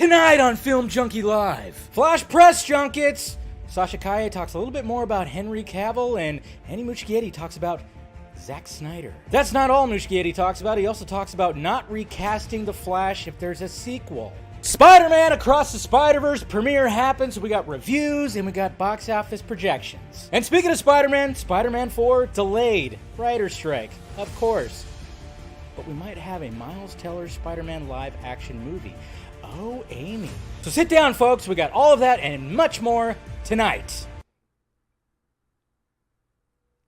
Tonight on Film Junkee Live, Flash Press Junkets! Sasha Calle talks a little bit more about Henry Cavill, and Andy Muschietti talks about Zack Snyder. That's not all Muschietti talks about. He also talks about not recasting The Flash if there's a sequel. Spider-Man Across the SpiderVerse premiere happens. We got reviews and we got box office projections. And speaking of Spider-Man, Spider-Man 4 delayed. Writer's strike, of course. But we might have a Miles Teller Spider-Man live action movie. Oh, Amy. So sit down, folks. We got all of that and much more tonight.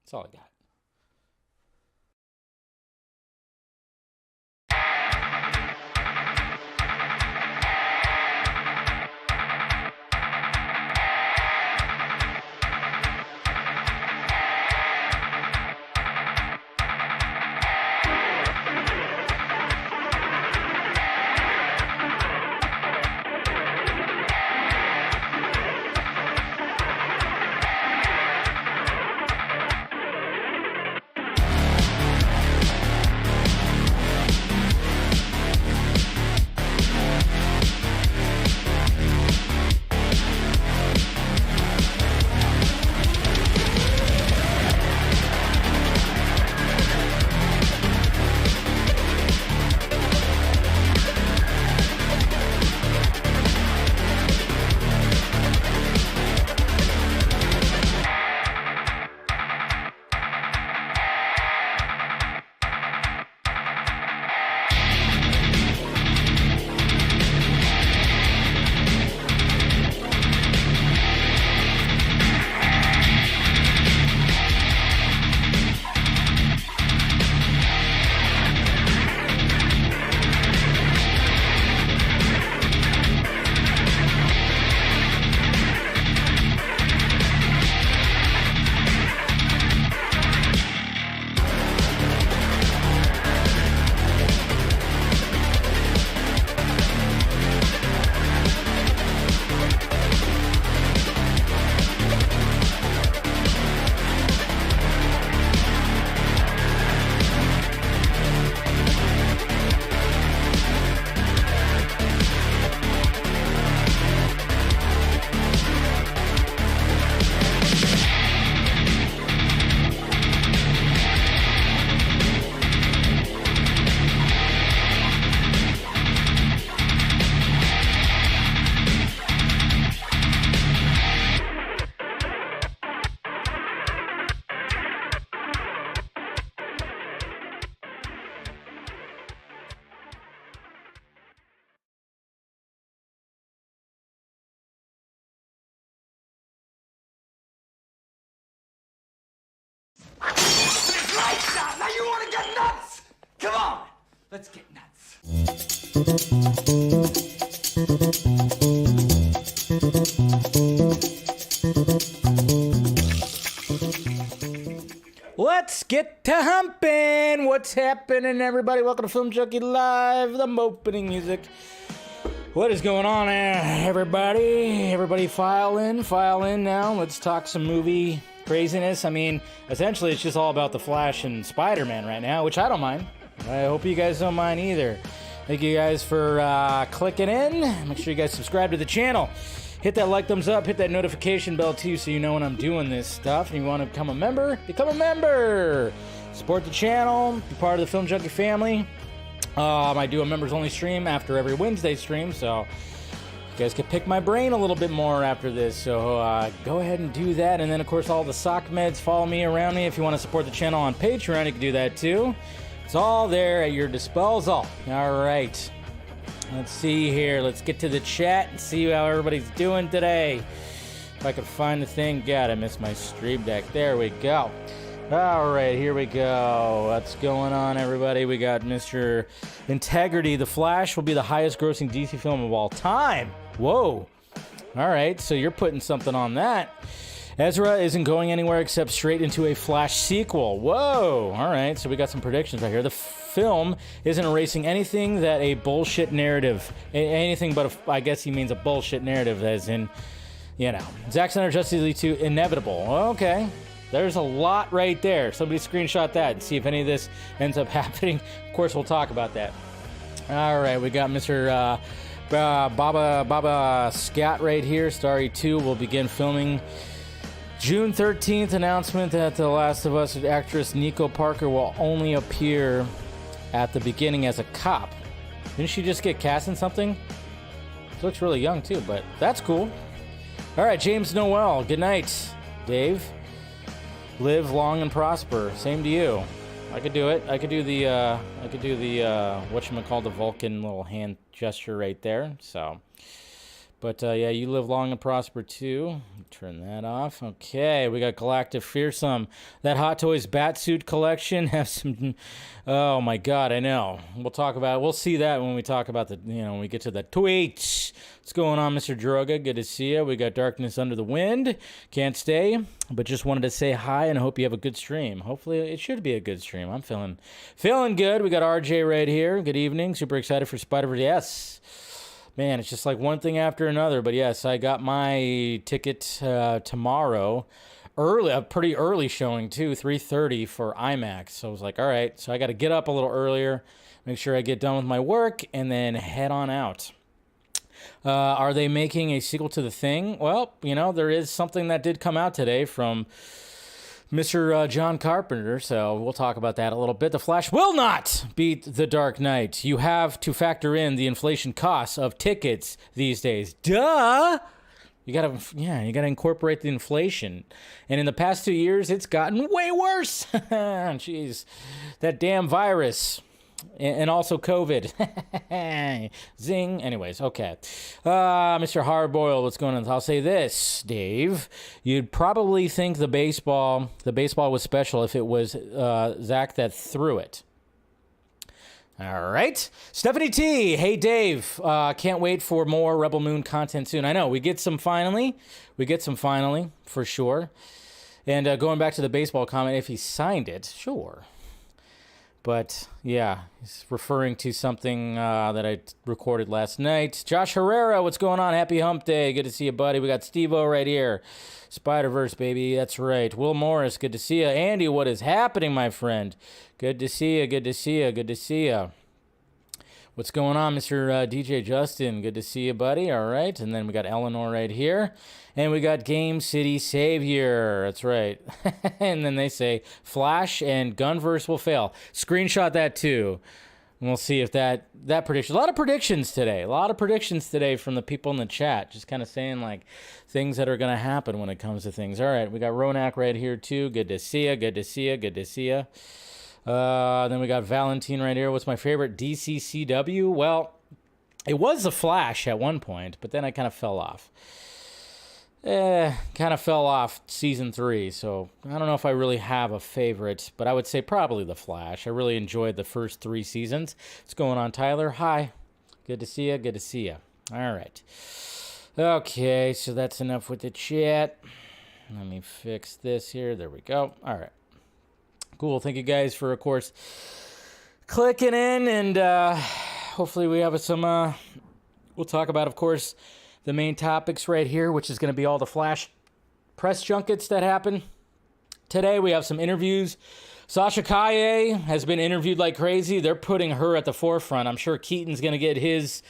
That's all I got. Now you want to get nuts? Come on, let's get nuts. Let's get to humping. What's happening, everybody? Welcome to Film Junkee Live, the opening music. What is going on, everybody? Everybody file in now. Let's talk some movie craziness. I mean, essentially, it's just all about The Flash and Spider-Man right now, which I don't mind. I hope you guys don't mind either. Thank you guys for clicking in. Make sure you guys subscribe to the channel. Hit that like, thumbs up, hit that notification bell too so you know when I'm doing this stuff. And you want to become a member? Become a member! Support the channel, be part of the Film Junkee family. I do a members-only stream after every Wednesday stream, so you guys can pick my brain a little bit more after this. So go ahead and do that. And then, of course, all the sock meds, follow me around me. If you want to support the channel on Patreon, you can do that too. It's all there at your disposal. All right. Let's see here. Let's get to the chat and see how everybody's doing today. If I can find the thing. God, I missed my stream deck. There we go. All right, here we go. What's going on, everybody? We got Mr. Integrity. The Flash will be the highest grossing DC film of all time. Whoa. All right, so you're putting something on that. Ezra isn't going anywhere except straight into a Flash sequel. Whoa. All right, so we got some predictions right here. The film isn't erasing anything that a bullshit narrative, anything but, I guess he means a bullshit narrative, as in, you know, Zack Snyder Justice League 2 inevitable. Okay. There's a lot right there. Somebody screenshot that and see if any of this ends up happening. Of course, we'll talk about that. All right, we got Mr. Baba Scat right here. Starry 2 will begin filming June 13th. Announcement that The Last of Us actress Nico Parker will only appear at the beginning as a cop. Didn't she just get cast in something? She looks really young too, but that's cool. All right, James Noel. Good night, Dave. Live long and prosper. Same to you. I could do it. I could do the whatchamacallit, the Vulcan little hand gesture right there. So, but yeah, you live long and prosper too. Turn that off. Okay, we got Galactic Fearsome. That Hot Toys Batsuit collection has some. Oh my God, I know. We'll talk about it. We'll see that when we talk about the. When we get to the tweets. What's going on, Mr. Droga? Good to see you. We got Darkness Under the Wind. Can't stay, but just wanted to say hi and hope you have a good stream. Hopefully, it should be a good stream. I'm feeling good. We got RJ right here. Good evening. Super excited for SpiderVerse. Yes. Man, it's just like one thing after another. But yes, I got my ticket tomorrow. A pretty early showing too, 3:30 for IMAX. So I was like, all right. So I got to get up a little earlier, make sure I get done with my work, and then head on out. Are they making a sequel to The Thing? Well, there is something that did come out today from Mr. John Carpenter, so we'll talk about that a little bit. The Flash will not beat The Dark Knight. You have to factor in the inflation costs of tickets these days. Duh! You gotta incorporate the inflation. And in the past 2 years, it's gotten way worse. Jeez, that damn virus. And also COVID. Zing. Anyways, okay. Mr. Hardboiled, what's going on? I'll say this, Dave. You'd probably think the baseball was special if it was Zach that threw it. All right. Stephanie T. Hey, Dave. Can't wait for more Rebel Moon content soon. I know. We get some finally, for sure. And going back to the baseball comment, if he signed it, sure. But, yeah, he's referring to something that I recorded last night. Josh Herrera, what's going on? Happy hump day. Good to see you, buddy. We got Steve-O right here. SpiderVerse, baby. That's right. Will Morris, good to see you. Andy, what is happening, my friend? Good to see you. What's going on, Mr. DJ Justin? Good to see you, buddy. All right. And then we got Eleanor right here. And we got Game City Savior. That's right. And then they say Flash and Gunverse will fail. Screenshot that too. And we'll see if that prediction. A lot of predictions today from the people in the chat. Just kind of saying like things that are going to happen when it comes to things. All right. We got Ronak right here too. Good to see you. Then we got Valentine right here. What's my favorite DCCW? Well, it was The Flash at one point, but then I kind of fell off. Season 3, so I don't know if I really have a favorite, but I would say probably The Flash. I really enjoyed the first 3 seasons. What's going on, Tyler? Hi. Good to see you. All right. Okay, so that's enough with the chat. Let me fix this here. There we go. All right. Cool. Thank you guys for, of course, clicking in, and hopefully we have some, we'll talk about, of course, the main topics right here, which is going to be all the Flash press junkets that happen. Today we have some interviews. Sasha Calle has been interviewed like crazy. They're putting her at the forefront. I'm sure Keaton's going to get his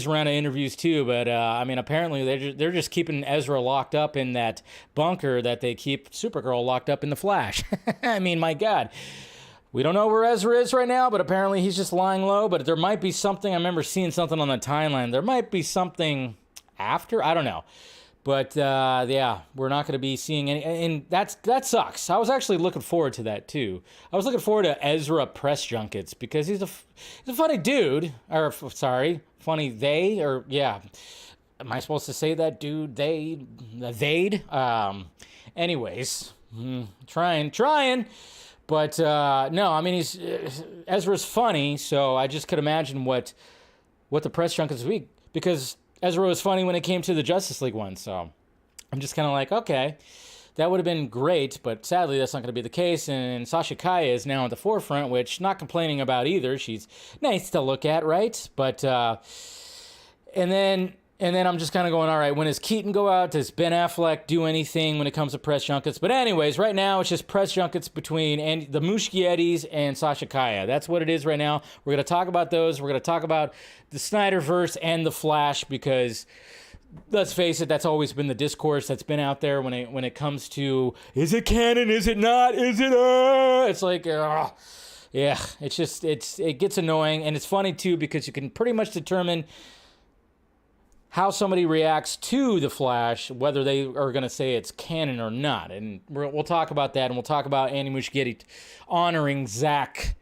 round of interviews too, but I mean, apparently they're just keeping Ezra locked up in that bunker that they keep Supergirl locked up in the Flash. I mean, my God. We don't know where Ezra is right now, but apparently he's just lying low. But there might be something. I remember seeing something on the timeline. There might be something after. I don't know. But, yeah, we're not going to be seeing any. And that sucks. I was actually looking forward to that, too. I was looking forward to Ezra press junkets because he's a funny dude. Or, sorry, funny they. Or, yeah. Am I supposed to say that, dude? They'd? Anyways, trying. But, no, I mean, Ezra's funny, so I just could imagine what the press junkets would be, because Ezra was funny when it came to the Justice League one, so I'm just kind of like, okay, that would have been great, but sadly that's not going to be the case, and Sasha Calle is now at the forefront, which not complaining about either. She's nice to look at, right? But, and then And then I'm just kind of going, all right, when does Keaton go out? Does Ben Affleck do anything when it comes to press junkets? But anyways, right now it's just press junkets between the Muschiettis and Sasha Calle. That's what it is right now. We're going to talk about those. We're going to talk about the SnyderVerse and the Flash because, let's face it, that's always been the discourse that's been out there when it comes to, is it canon? Is it not? Is it? It's like, yeah, it gets annoying. And it's funny too because you can pretty much determine how somebody reacts to the Flash, whether they are going to say it's canon or not. And we'll talk about that, and we'll talk about Andy Muschietti honoring Zack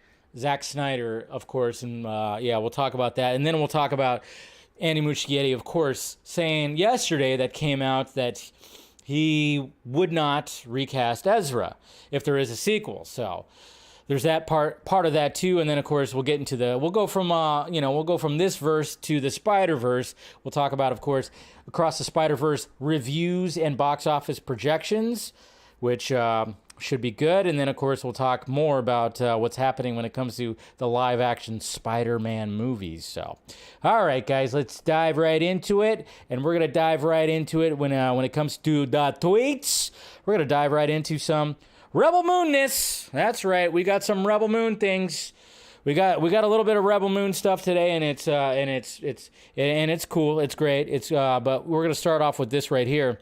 Snyder, of course, and we'll talk about that. And then we'll talk about Andy Muschietti, of course, saying yesterday that came out that he would not recast Ezra if there is a sequel. So there's that part of that too, and then of course we'll go from this verse to the SpiderVerse. We'll talk about, of course, across the SpiderVerse reviews and box office projections, which should be good, and then of course we'll talk more about what's happening when it comes to the live action Spider-Man movies. So, all right, guys, let's dive right into it, and we're gonna dive right into it when it comes to the tweets. We're gonna dive right into some Rebel Moonness. That's right. We got some Rebel Moon things. We got a little bit of Rebel Moon stuff today, and it's cool. It's great. But we're gonna start off with this right here.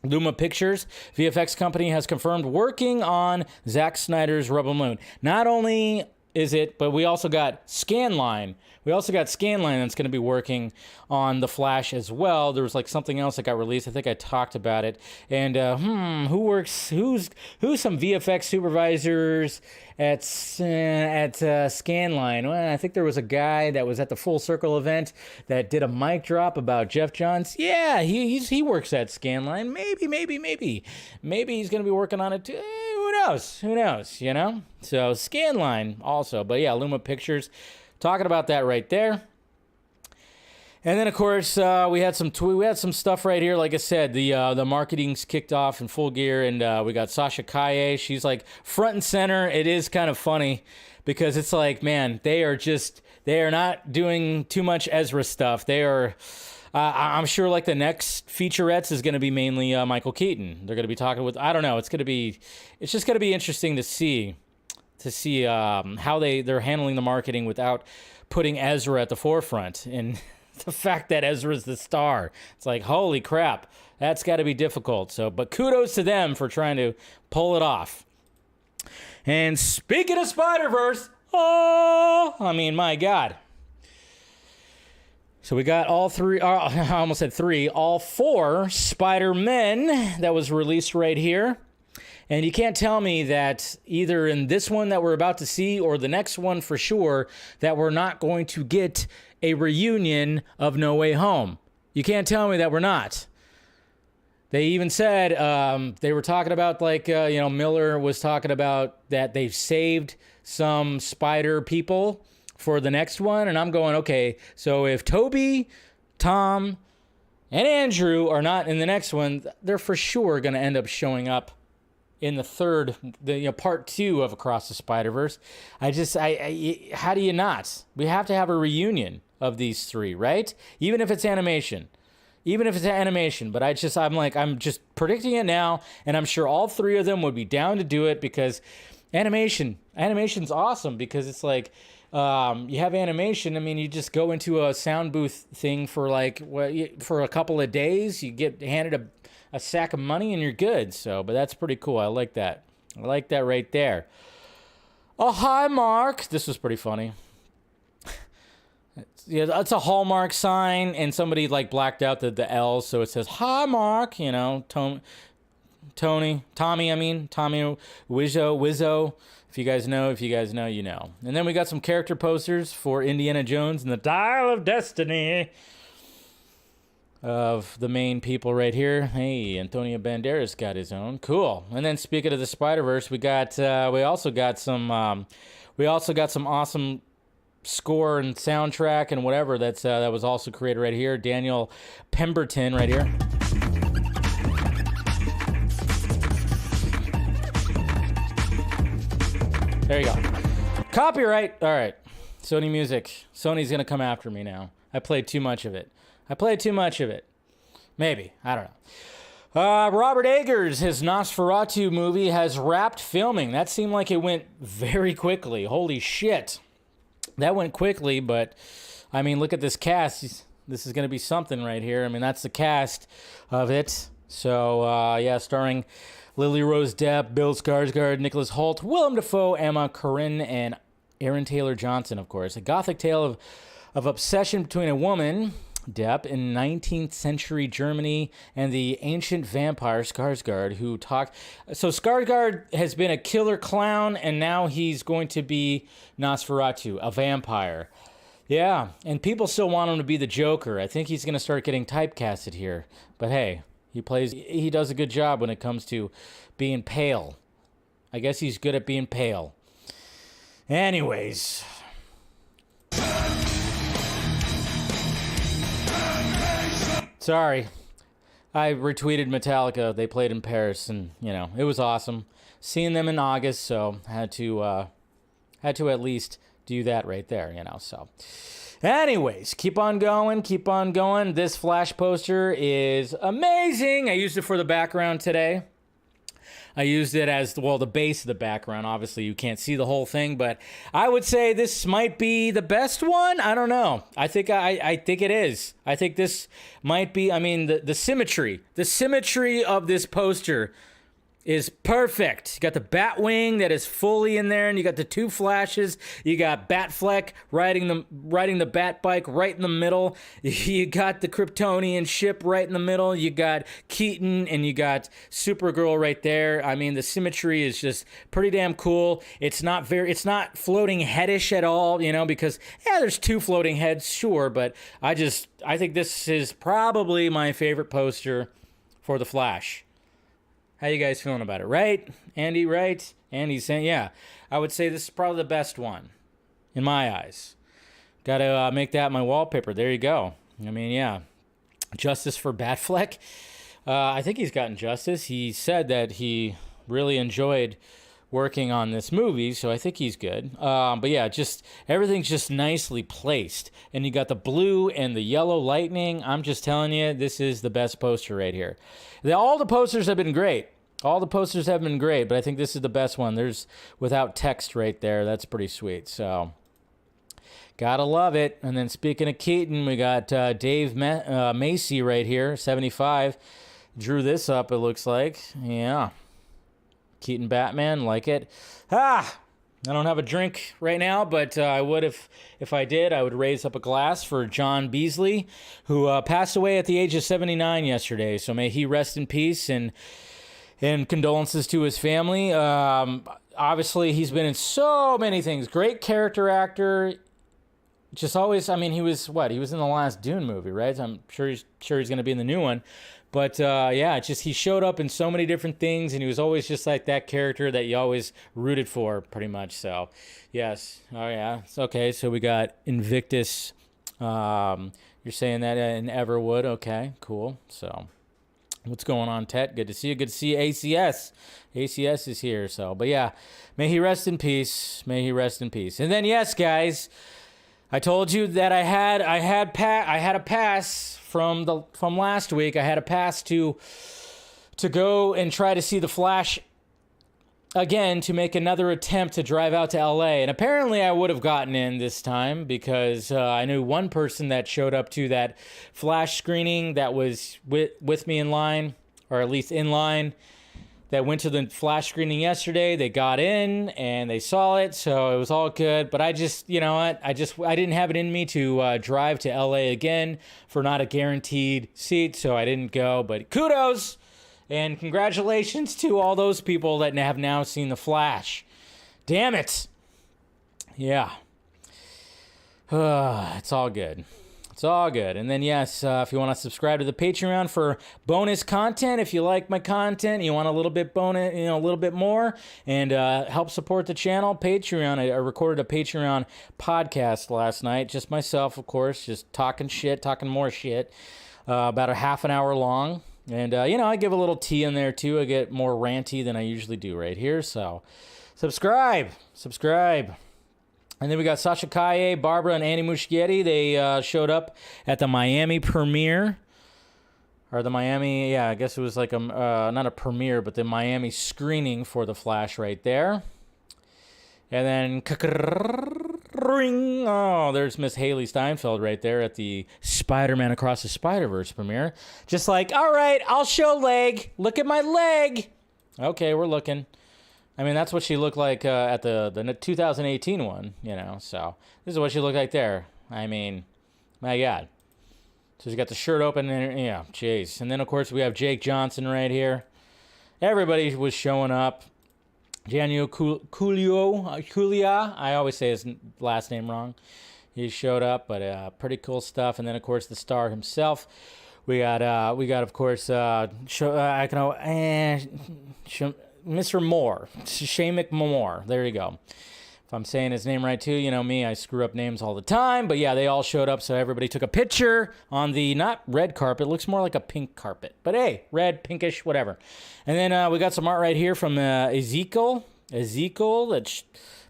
Luma Pictures, VFX company, has confirmed working on Zack Snyder's Rebel Moon. Not only is it, but we also got Scanline. That's going to be working on The Flash as well. There was like something else that got released. I think I talked about it. And who's some VFX supervisors at Scanline? Well, I think there was a guy that was at the Full Circle event that did a mic drop about Jeff Johns. Yeah, he works at Scanline. Maybe he's going to be working on it too. Who knows, you know? So Scanline also. But yeah, Luma Pictures. Talking about that right there. And then, of course, we had some stuff right here. Like I said, the marketing's kicked off in full gear, and we got Sasha Calle. She's like front and center. It is kind of funny because it's like, man, they are not doing too much Ezra stuff. They are, I'm sure, like the next featurettes is going to be mainly Michael Keaton. They're going to be talking with, I don't know. It's just going to be interesting to see how they're handling the marketing without putting Ezra at the forefront. And the fact that Ezra's the star, it's like, holy crap, that's got to be difficult. So, but kudos to them for trying to pull it off. And speaking of SpiderVerse, my God. So we got all four Spider-Men that was released right here. And you can't tell me that either in this one that we're about to see or the next one for sure that we're not going to get a reunion of No Way Home. You can't tell me that we're not. They even said, they were talking about Miller was talking about that they've saved some Spider people for the next one. And I'm going, okay, so if Toby, Tom, and Andrew are not in the next one, they're for sure going to end up showing up in the third, part 2 of Across the SpiderVerse. How do you not? We have to have a reunion of these three, right? Even if it's animation. But I'm just predicting it now, and I'm sure all three of them would be down to do it because animation's awesome because it's like, you have animation. I mean, you just go into a sound booth thing for a couple of days, you get handed a sack of money and you're good. So, but that's pretty cool. I like that right there. Oh, hi, Mark. This was pretty funny. It's a Hallmark sign, and somebody blacked out the L, so it says, hi, Mark, Tommy Wizzo. If you guys know, you know. And then we got some character posters for Indiana Jones and the Dial of Destiny of the main people right here. Hey, Antonio Banderas got his own. Cool. And then speaking of the SpiderVerse, we also got some awesome score and soundtrack and whatever that was also created right here. Daniel Pemberton right here. There you go. Copyright. All right. Sony Music. Sony's going to come after me now. I played too much of it. Maybe. I don't know. Robert Eggers, his Nosferatu movie, has wrapped filming. That seemed like it went very quickly. Holy shit. That went quickly, but, I mean, look at this cast. This is going to be something right here. I mean, that's the cast of it. So, yeah, starring Lily Rose Depp, Bill Skarsgård, Nicholas Hoult, Willem Dafoe, Emma Corrin, and Aaron Taylor Johnson, of course. A gothic tale of obsession between a woman, Depp, in 19th century Germany, and the ancient vampire Skarsgård, who talked. So Skarsgård has been a killer clown, and now he's going to be Nosferatu, a vampire. Yeah, and people still want him to be the Joker. I think he's going to start getting typecasted here. But hey, he does a good job when it comes to being pale. I guess he's good at being pale. Anyways. Sorry. I retweeted Metallica. They played in Paris, and, you know, it was awesome. Seeing them in August, so had to at least do that right there, you know, so. Anyways, keep on going. This Flash poster is amazing. I used it for the background today. I used it as, well, the base of the background. Obviously, you can't see the whole thing, but I would say this might be the best one. I don't know. I think it is. I think this might be, I mean, the symmetry of this poster is perfect. You got the Batwing that is fully in there, and you got the two Flashes. You got Batfleck riding the Bat bike right in the middle. You got the Kryptonian ship right in the middle. You got Keaton, and you got Supergirl right there. I mean, the symmetry is just pretty damn cool. It's not floating headish at all, you know, because there's two floating heads, sure, but I think this is probably my favorite poster for the Flash. How you guys feeling about it? Right? Andy, right? Andy's saying, yeah. I would say this is probably the best one, in my eyes. Got to make that my wallpaper. There you go. I mean, yeah. Justice for Batfleck. I think he's gotten justice. He said that he really enjoyed working on this movie, so I think he's good. But yeah, just everything's just nicely placed. And you got the blue and the yellow lightning. I'm just telling you, this is the best poster right here. All the posters have been great. But I think this is the best one. There's without text right there. That's pretty sweet. So, gotta love it. And then speaking of Keaton, we got Dave Macy right here, 75. Drew this up, it looks like. Yeah. Keaton Batman, like it. I don't have a drink right now, but I would if I did. I would raise up a glass for John Beasley, who passed away at the age of 79 yesterday. So may he rest in peace, and condolences to his family. Obviously, he's been in so many things. Great character actor. Just always, I mean, he was in the last Dune movie, right? I'm sure he's going to be in the new one. But, yeah, he showed up in so many different things, and he was always just like that character that you always rooted for, pretty much. So, yes. Oh, yeah. It's okay. So we got Invictus. You're saying that in Everwood. Okay, cool. So, what's going on, Tet? Good to see you. Good to see ACS. ACS is here. So, but, yeah, may he rest in peace. And then, yes, guys, I told you that I had a pass from last week. I had a pass to go and try to see the Flash again, to make another attempt to drive out to LA. And apparently I would have gotten in this time, because I knew one person that showed up to that Flash screening that was with me in line, or at least in line, that went to the Flash screening yesterday. They got in and they saw it, so it was all good. But I just, you know what? I didn't have it in me to drive to LA again for not a guaranteed seat, so I didn't go. But kudos and congratulations to all those people that have now seen the Flash. Damn it. Yeah. It's all good. It's all good. And then, yes, if you want to subscribe to the Patreon for bonus content, if you like my content, you want a little bit bonus, a little bit more, and help support the channel, Patreon. I recorded a Patreon podcast last night, just myself, of course, just talking more shit, about a half an hour long. And, I give a little tea in there, too. I get more ranty than I usually do right here. So, subscribe. And then we got Sasha Calle, Barbara, and Andy Muschietti. They showed up at the Miami premiere. Or the Miami, yeah, I guess it was like not a premiere, but the Miami screening for The Flash right there. And then, oh, there's Miss Haley Steinfeld right there at the Spider-Man Across the Spider-Verse premiere. Just like, all right, I'll show leg. Look at my leg. Okay, we're looking. I mean, that's what she looked like at the 2018 one, you know. So this is what she looked like there. I mean, my God. So she's got the shirt open, and yeah, jeez. And then, of course, we have Jake Johnson right here. Everybody was showing up. Janio Culia, I always say his last name wrong. He showed up, but pretty cool stuff. And then, of course, the star himself. We got of course, Mr. Moore, Shane McMoore. There you go. If I'm saying his name right too, you know me, I screw up names all the time. But yeah, they all showed up, so everybody took a picture on the not red carpet. It looks more like a pink carpet, but hey, red, pinkish, whatever. And then we got some art right here from Ezekiel. That's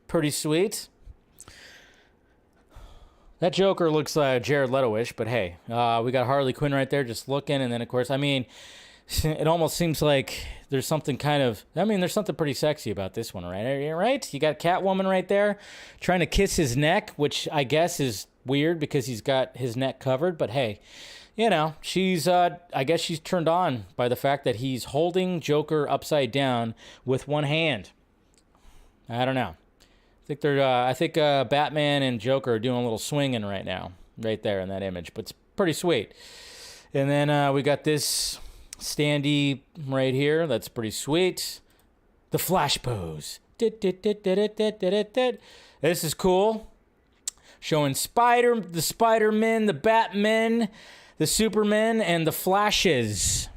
pretty sweet. That Joker looks Jared Leto-ish, but hey, we got Harley Quinn right there just looking. And then, of course, I mean, it almost seems like there's something there's something pretty sexy about this one, right? You got Catwoman right there trying to kiss his neck, which I guess is weird because he's got his neck covered. But hey, you know, I guess she's turned on by the fact that he's holding Joker upside down with one hand. I don't know. I think Batman and Joker are doing a little swinging right now, right there in that image. But it's pretty sweet. And then we got this standee right here. That's pretty sweet. The Flash pose. This is cool. Showing the Spider-Men, the Batmen, the Supermen, and the Flashes.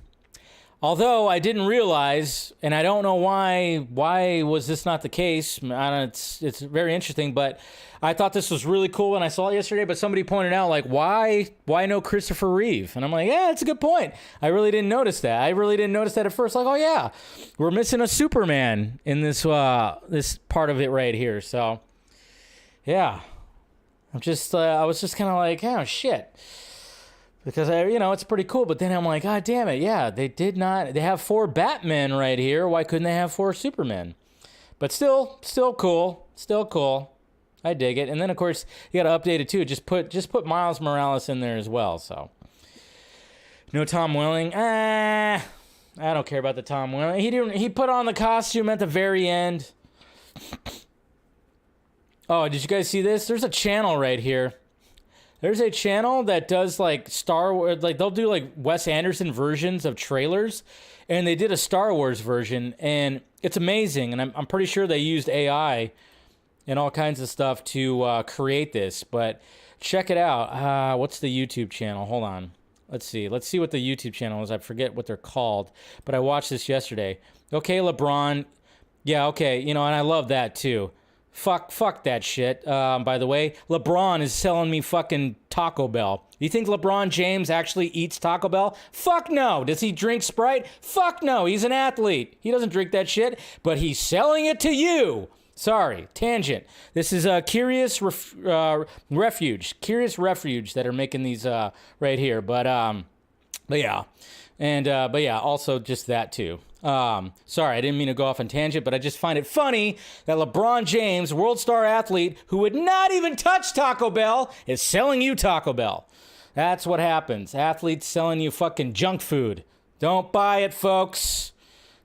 Although I didn't realize, and I don't know why was this not the case? It's very interesting, but I thought this was really cool when I saw it yesterday, but somebody pointed out, like, why no Christopher Reeve? And I'm like, yeah, that's a good point. I really didn't notice that. At first. Like, oh, yeah, we're missing a Superman in this part of it right here. So, yeah, I was just kind of like, oh, shit. Because, it's pretty cool. But then I'm like, God damn it. Yeah, they have 4 Batmen right here. Why couldn't they have 4 Supermen? But still cool. Still cool. I dig it. And then, of course, you got to update it, too. Just put Miles Morales in there as well. So, no Tom Welling. I don't care about the Tom Welling. He put on the costume at the very end. Oh, did you guys see this? There's a channel right here. There's a channel that does like Star Wars, like they'll do like Wes Anderson versions of trailers, and they did a Star Wars version, and it's amazing. And I'm pretty sure they used AI and all kinds of stuff to create this. But check it out. What's the YouTube channel? Hold on. Let's see what the YouTube channel is. I forget what they're called, but I watched this yesterday. Okay, LeBron. Yeah, okay. And I love that too. Fuck that shit. By the way, LeBron is selling me fucking Taco Bell. You think LeBron James actually eats Taco Bell? Fuck no. Does he drink Sprite? Fuck no. He's an athlete. He doesn't drink that shit, but he's selling it to you. Sorry, tangent. This is Curious Refuge. Curious Refuge that are making these right here. But yeah. And but yeah, also just that too. Sorry, I didn't mean to go off on tangent, but I just find it funny that LeBron James, world star athlete, who would not even touch Taco Bell, is selling you Taco Bell. That's what happens. Athletes selling you fucking junk food. Don't buy it, folks.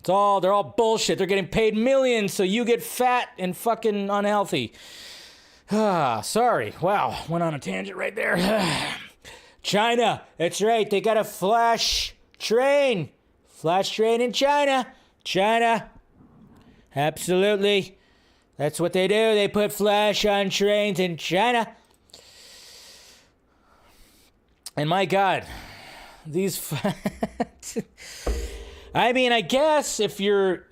They're all bullshit. They're getting paid millions so you get fat and fucking unhealthy. Sorry. Wow, went on a tangent right there. China, that's right. They got a flash train. Flash train in China. Absolutely. That's what they do. They put flash on trains in China. And my God, these... I mean, I guess if you're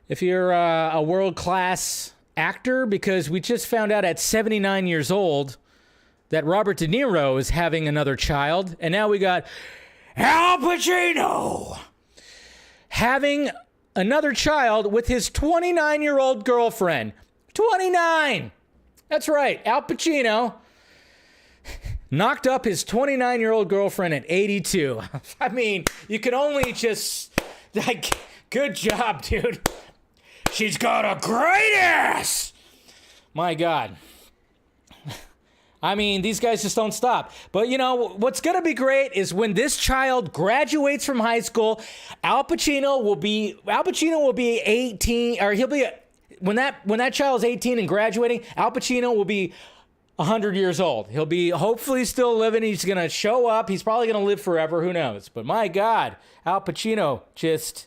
a world-class actor, because we just found out at 79 years old that Robert De Niro is having another child, and now we got Al Pacino having another child with his 29-year-old girlfriend. 29. That's right. Al Pacino knocked up his 29-year-old girlfriend at 82. I mean, you can only just, like, good job, dude. She's got a great ass. My God. I mean, these guys just don't stop. But, you know, what's going to be great is when this child graduates from high school, Al Pacino will be 18, or he'll be, when that child's 18 and graduating, Al Pacino will be 100 years old. He'll be hopefully still living. He's going to show up. He's probably going to live forever. Who knows? But my God, Al Pacino just,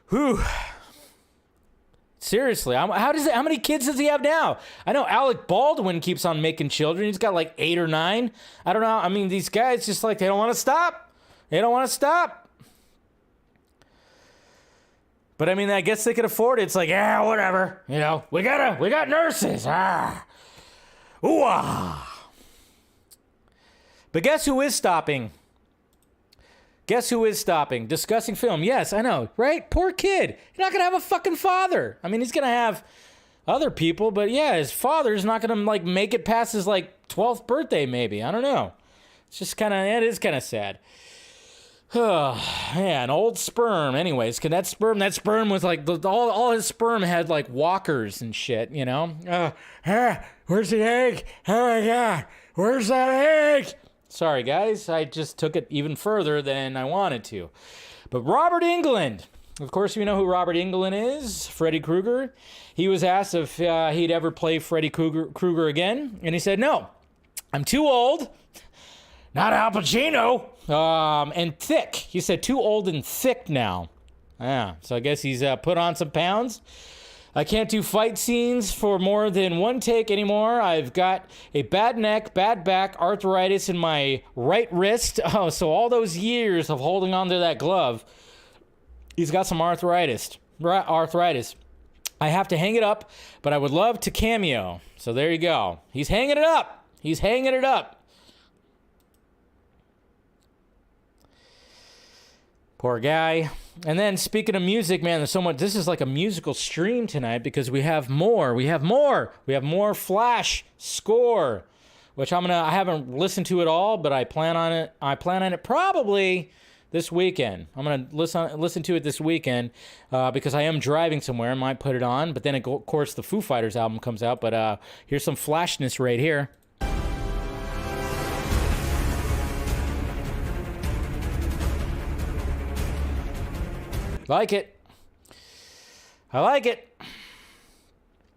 whew. Seriously, how many kids does he have now? I know Alec Baldwin keeps on making children. He's got like 8 or 9. I don't know. I mean, these guys just like, they don't want to stop. They don't want to stop. But I mean, I guess they could afford it. It's like, yeah, whatever. You know, we got nurses. Ooh, ah. But guess who is stopping? Guess who is stopping? Discussing film. Yes, I know, right? Poor kid. He's not going to have a fucking father. I mean, he's going to have other people, but yeah, his father's not going to, like, make it past his, like, 12th birthday, maybe. I don't know. It's just kind of, it is kind of sad. Oh, man, old sperm. Anyways, that sperm was, like, all his sperm had, like, walkers and shit, you know? Where's the egg? Oh, my God. Where's that egg? Sorry, guys. I just took it even further than I wanted to. But Robert Englund. Of course, you know who Robert Englund is. Freddy Krueger. He was asked if he'd ever play Freddy Krueger again. And he said, no. I'm too old. Not Al Pacino. And thick. He said too old and thick now. Yeah. So I guess he's put on some pounds. I can't do fight scenes for more than one take anymore. I've got a bad neck, bad back, arthritis in my right wrist. Oh, so all those years of holding onto that glove, he's got some arthritis. I have to hang it up, but I would love to cameo. So there you go. He's hanging it up. He's hanging it up. Poor guy. And then speaking of music, man, there's so much. This is like a musical stream tonight because we have more. We have more Flash score, which I haven't listened to it all, but I plan on it probably this weekend. I'm gonna listen to it this weekend because I am driving somewhere. I might put it on, but then of course the Foo Fighters album comes out. But here's some Flashness right here. Like it. I like it.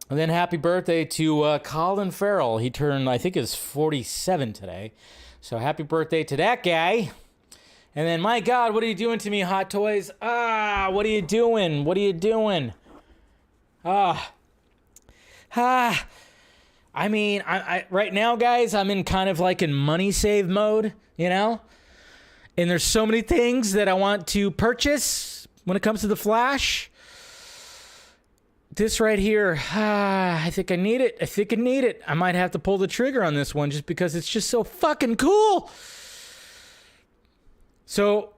And then happy birthday to Colin Farrell. He turned, I think, his 47 today. So happy birthday to that guy. And then, my God, what are you doing to me, Hot Toys? What are you doing? What are you doing? I mean, I right now, guys, I'm in kind of like in money save mode, you know? And there's so many things that I want to purchase when it comes to the Flash. This right here, I think I need it. I might have to pull the trigger on this one just because it's just so fucking cool. So,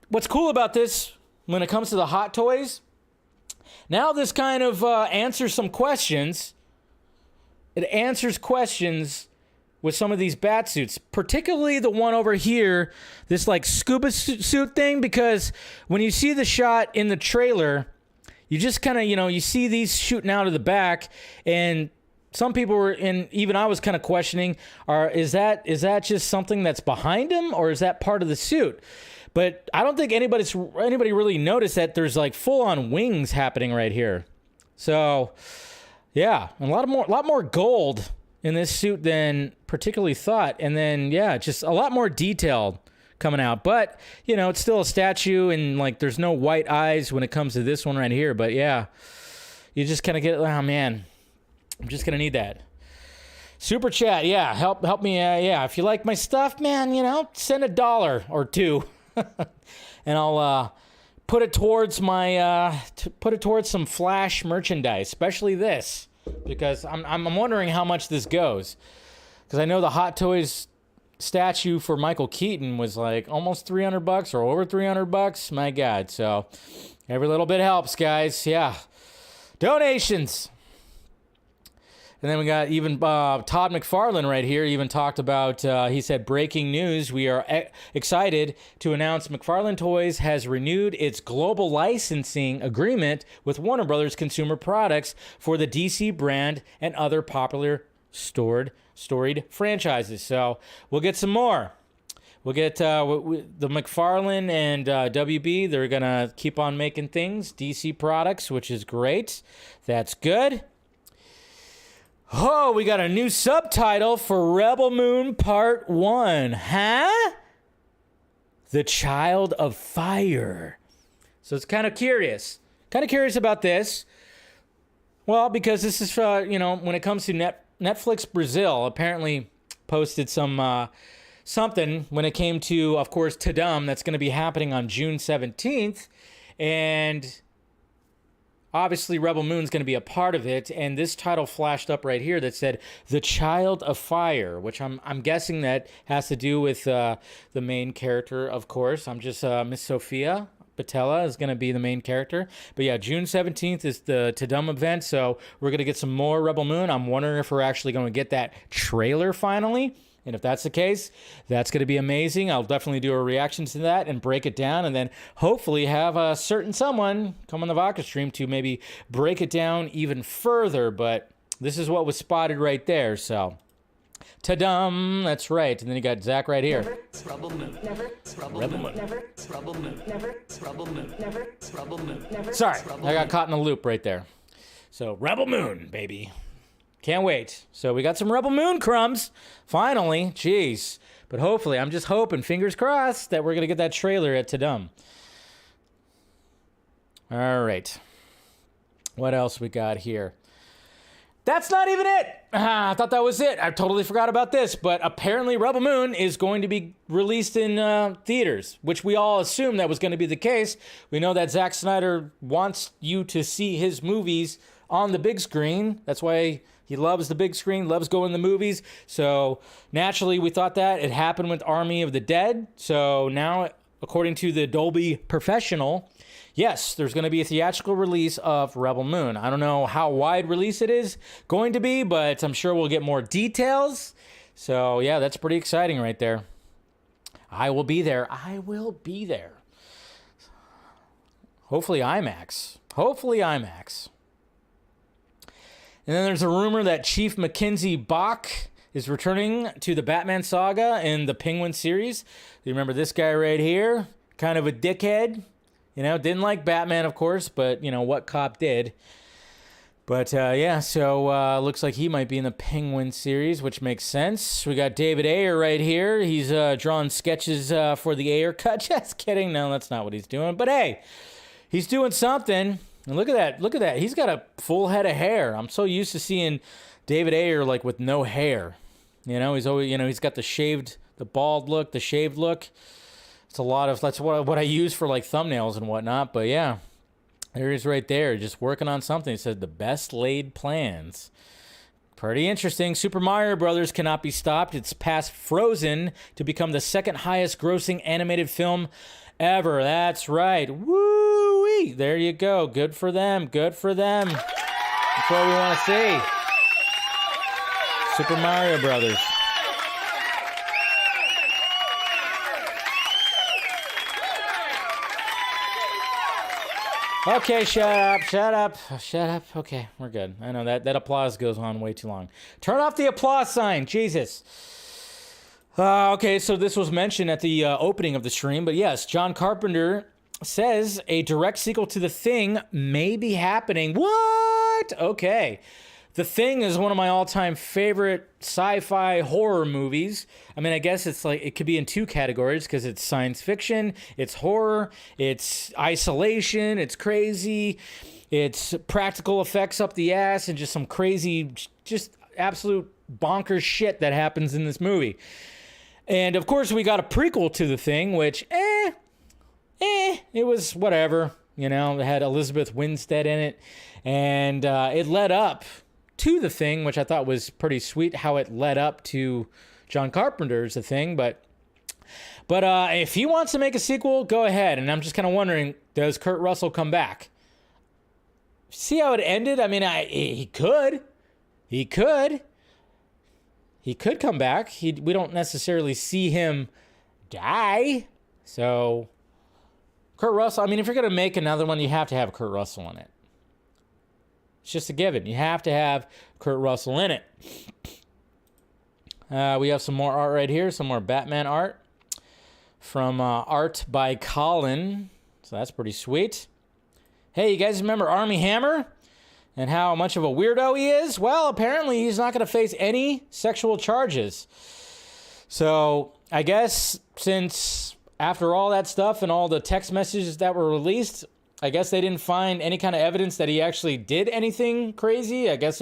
what's cool about this when it comes to the Hot Toys, now this kind of answers some questions. It answers questions with some of these bat suits, particularly the one over here, this like scuba suit thing, because when you see the shot in the trailer, you just kind of, you see these shooting out of the back, and some people were, and even I was kind of questioning, is that just something that's behind him, or is that part of the suit? But I don't think anybody really noticed that there's like full-on wings happening right here. So, yeah, a lot more gold in this suit than particularly thought. And then, yeah, just a lot more detailed coming out. But, it's still a statue, and, like, there's no white eyes when it comes to this one right here. But, yeah, you just kind of get, oh, man, I'm just going to need that. Super chat, yeah, help me, yeah. If you like my stuff, man, send $1 or $2. And I'll put it towards some Flash merchandise, especially this. Because I'm wondering how much this goes. Because I know the Hot Toys statue for Michael Keaton was like almost $300 or over $300. My God. So every little bit helps, guys. Yeah. Donations. And then we got even Todd McFarlane right here even talked about, he said, breaking news. We are excited to announce McFarlane Toys has renewed its global licensing agreement with Warner Brothers Consumer Products for the DC brand and other popular storied franchises. So we'll get some more. We'll get the McFarlane and WB. They're going to keep on making things, DC products, which is great. That's good. Oh, we got a new subtitle for Rebel Moon Part 1. Huh? The Child of Fire. So it's kind of curious. Kind of curious about this. Well, because this is, when it comes to Netflix Brazil, apparently posted some something when it came to, of course, Tadum. That's going to be happening on June 17th. And obviously, Rebel Moon's going to be a part of it, and this title flashed up right here that said, The Child of Fire, which I'm guessing that has to do with the main character, of course. I'm just, Miss Sophia Patella is going to be the main character. But yeah, June 17th is the Tadum event, so we're going to get some more Rebel Moon. I'm wondering if we're actually going to get that trailer finally. And if that's the case, that's going to be amazing. I'll definitely do a reaction to that and break it down, and then hopefully have a certain someone come on the Vodka stream to maybe break it down even further. But this is what was spotted right there. So, ta-dum, that's right. And then you got Zach right here. Rebel Moon. Rebel Moon. Rebel Moon. Rebel Moon. Rebel Moon. Sorry, I got caught in a loop right there. So, Rebel Moon, baby. Can't wait. So we got some Rebel Moon crumbs. Finally. Jeez. But hopefully, I'm just hoping, fingers crossed, that we're going to get that trailer at Tadum. All right. What else we got here? That's not even it. I thought that was it. I totally forgot about this. But apparently Rebel Moon is going to be released in theaters, which we all assumed that was going to be the case. We know that Zack Snyder wants you to see his movies on the big screen. That's why he loves the big screen, loves going to the movies. So naturally, we thought that it happened with Army of the Dead. So now, according to the Dolby Professional, yes, there's going to be a theatrical release of Rebel Moon. I don't know how wide release it is going to be, but I'm sure we'll get more details. So yeah, that's pretty exciting right there. I will be there. I will be there. Hopefully IMAX. Hopefully IMAX. And then there's a rumor that Chief Mackenzie Bach is returning to the Batman saga in the Penguin series. You remember this guy right here? Kind of a dickhead. Didn't like Batman, of course, but, what cop did. But, yeah, so looks like he might be in the Penguin series, which makes sense. We got David Ayer right here. He's drawing sketches for the Ayer cut. Just kidding. No, that's not what he's doing. But, hey, he's doing something. And look at that. Look at that. He's got a full head of hair. I'm so used to seeing David Ayer, like, with no hair. He's always, he's got the bald look, the shaved look. It's that's what I use for, like, thumbnails and whatnot. But, yeah, there he is right there, just working on something. It said the best laid plans. Pretty interesting. Super Mario Brothers cannot be stopped. It's past Frozen to become the second highest grossing animated film ever. That's right. Woo-wee. There you go. Good for them. Good for them. That's what we want to see. Super Mario Brothers. Okay, shut up. Okay, we're good. I know that applause goes on way too long. Turn off the applause sign, Jesus. Okay, so this was mentioned at the opening of the stream, but yes, John Carpenter says a direct sequel to The Thing may be happening. What? Okay. The Thing is one of my all-time favorite sci-fi horror movies. I mean, I guess it's like, it could be in two categories because it's science fiction, it's horror, it's isolation, it's crazy, it's practical effects up the ass, and just some crazy, just absolute bonkers shit that happens in this movie. And of course, we got a prequel to The Thing, which, it was whatever. It had Elizabeth Winstead in it, and it led up to The Thing, which I thought was pretty sweet how it led up to John Carpenter's The Thing. But if he wants to make a sequel, go ahead. And I'm just kind of wondering, does Kurt Russell come back? see how it ended? I mean, he could come back. We don't necessarily see him die. So, Kurt Russell, I mean, if you're going to make another one, you have to have Kurt Russell in it. It's just a given. You have to have Kurt Russell in it. We have some more art right here, some more Batman art from Art by Colin. So that's pretty sweet. Hey, you guys remember Armie Hammer and how much of a weirdo he is? Well, apparently he's not going to face any sexual charges. So I guess since after all that stuff and all the text messages that were released, I guess they didn't find any kind of evidence that he actually did anything crazy. I guess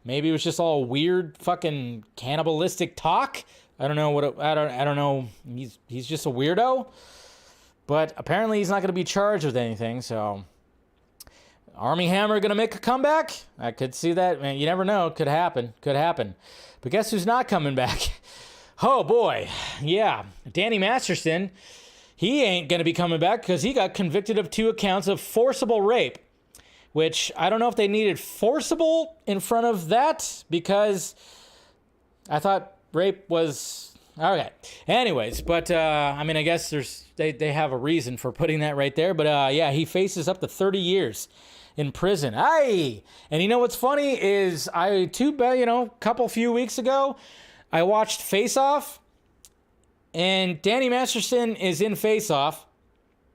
maybe it was just all weird fucking cannibalistic talk. I don't know I don't know. He's just a weirdo. But apparently he's not going to be charged with anything. So Armie Hammer going to make a comeback? I could see that. Man, you never know. Could happen. But guess who's not coming back? Oh boy. Yeah, Danny Masterson. He ain't going to be coming back because he got convicted of 2 accounts of forcible rape, which I don't know if they needed forcible in front of that because I thought rape was... Okay. Anyways, but I mean, I guess they have a reason for putting that right there. But yeah, he faces up to 30 years in prison. Aye. And you know what's funny is a few weeks ago, I watched Face Off. And Danny Masterson is in Face Off.